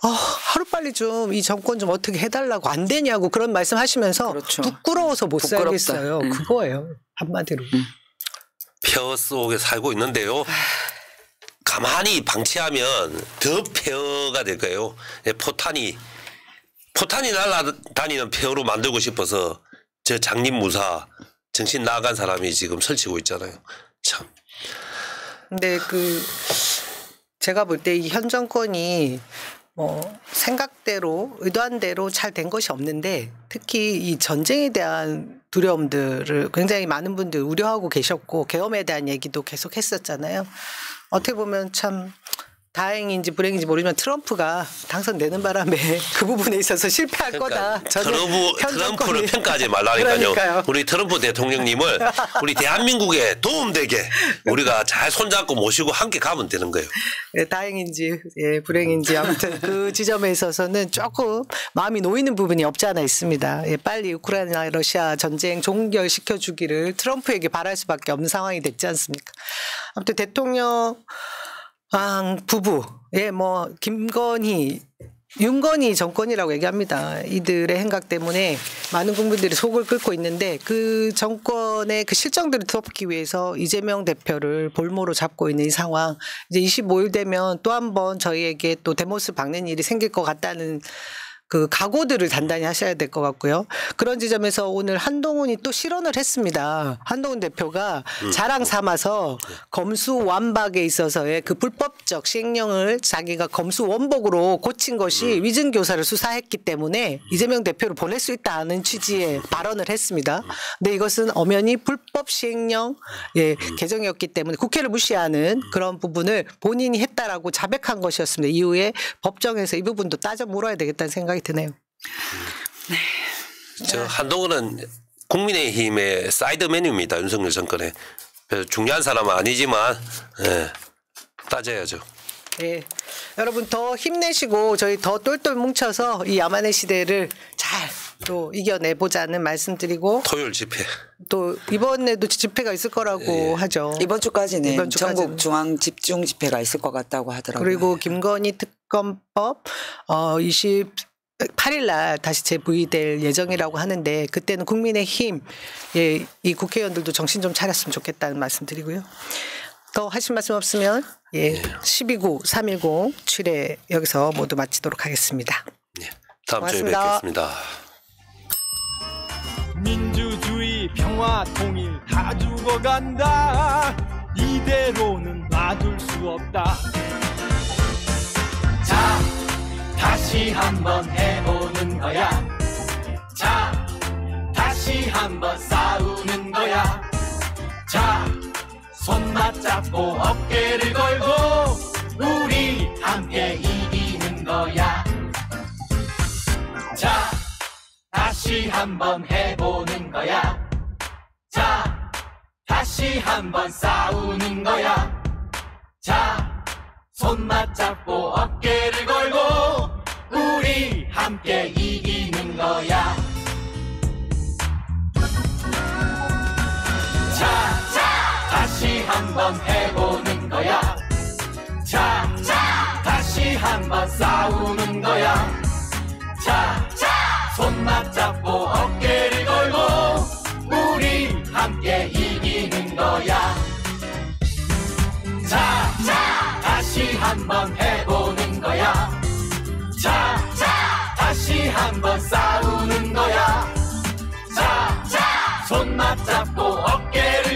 하루빨리 좀 이 정권 좀 어떻게 해달라고 안 되냐고 그런 말씀 하시면서 그렇죠. 부끄러워서 못 살겠어요. 그거예요. 한마디로. 폐허 속에 살고 있는데요. 가만히 방치하면 더 폐허가 될 거예요. 포탄이 날아다니는 폐허로 만들고 싶어서 저 장립무사 정신 나간 사람이 지금 설치고 있잖아요. 참. 근데 제가 볼 때 이 현 정권이 생각대로 의도한 대로 잘 된 것이 없는데 특히 이 전쟁에 대한 두려움들을 굉장히 많은 분들 우려하고 계셨고 계엄에 대한 얘기도 계속 했었잖아요. 어떻게 보면 참 다행인지 불행인지 모르지만 트럼프가 당선되는 바람에 그 부분에 있어서 실패할 거다. 트럼프를 평가하지 말라니까요. 그러니까요. 우리 트럼프 대통령님을 우리 대한민국에 도움되게 우리가 잘 손잡고 모시고 함께 가면 되는 거예요. 네, 다행인지 불행인지 아무튼 그 지점에 있어서는 조금 마음이 놓이는 부분이 없지 않아 있습니다. 빨리 우크라이나 러시아 전쟁 종결시켜주기를 트럼프에게 바랄 수밖에 없는 상황이 됐지 않습니까? 아무튼 대통령 부부, 김건희, 윤건희 정권이라고 얘기합니다. 이들의 행각 때문에 많은 국민들이 속을 끓고 있는데 그 정권의 그 실정들을 덮기 위해서 이재명 대표를 볼모로 잡고 있는 이 상황. 이제 25일 되면 또 한 번 저희에게 또 대못을 박는 일이 생길 것 같다는 그 각오들을 단단히 하셔야 될 것 같고요. 그런 지점에서 오늘 한동훈이 또 실언을 했습니다. 한동훈 대표가 자랑 삼아서 검수완박에 있어서의 그 불법적 시행령을 자기가 검수원복으로 고친 것이 위증교사를 수사했기 때문에 이재명 대표를 보낼 수 있다는 취지의 발언을 했습니다. 근데 이것은 엄연히 불법 시행령 개정이었기 때문에 국회를 무시하는 그런 부분을 본인이 했다라고 자백한 것이었습니다. 이후에 법정에서 이 부분도 따져 물어야 되겠다는 생각이 드네요. 저 한동훈은 국민의힘의 사이드 메뉴입니다. 윤석열 정권에. 그래서 중요한 사람은 아니지만 따져야죠. 예, 여러분 더 힘내시고 저희 더 똘똘 뭉쳐서 이 야만의 시대를 잘 또 이겨내보자는 말씀드리고 토요일 집회. 또 이번에도 집회가 있을 거라고 하죠. 이번 주까지는 이번 주까지는. 전국 중앙 집중 집회가 있을 것 같다고 하더라고요. 그리고 김건희 특검법 28일 날 다시 재부의될 예정이라고 하는데 그때는 국민의힘 이 국회의원들도 정신 좀 차렸으면 좋겠다는 말씀드리고요. 더 하실 말씀 없으면 129310 출애 여기서 모두 마치도록 하겠습니다. 다음 주에 고맙습니다. 뵙겠습니다. 민주주의 평화 통일 다 죽어간다. 이대로는 놔둘 수 없다. 자, 다시 한번 해보는 거야. 자, 다시 한번 싸우는 거야. 자, 손 맞잡고 어깨를 걸고 우리 함께 이기는 거야. 자, 다시 한번 해보는 거야. 자, 다시 한번 싸우는 거야. 자, 손 맞잡고 어깨를 걸고 우리 함께 이기는 거야. 자, 다시 한번 해보는 거야. 자, 다시 한번 싸우는 거야. 자, 손 맞잡고 어깨를 걸고 우리 함께 이기는 거야. 자, 다시 한번 해보는 거야. 자, 다시 한번 싸우는 거야. 자, 손 맞잡고 어깨를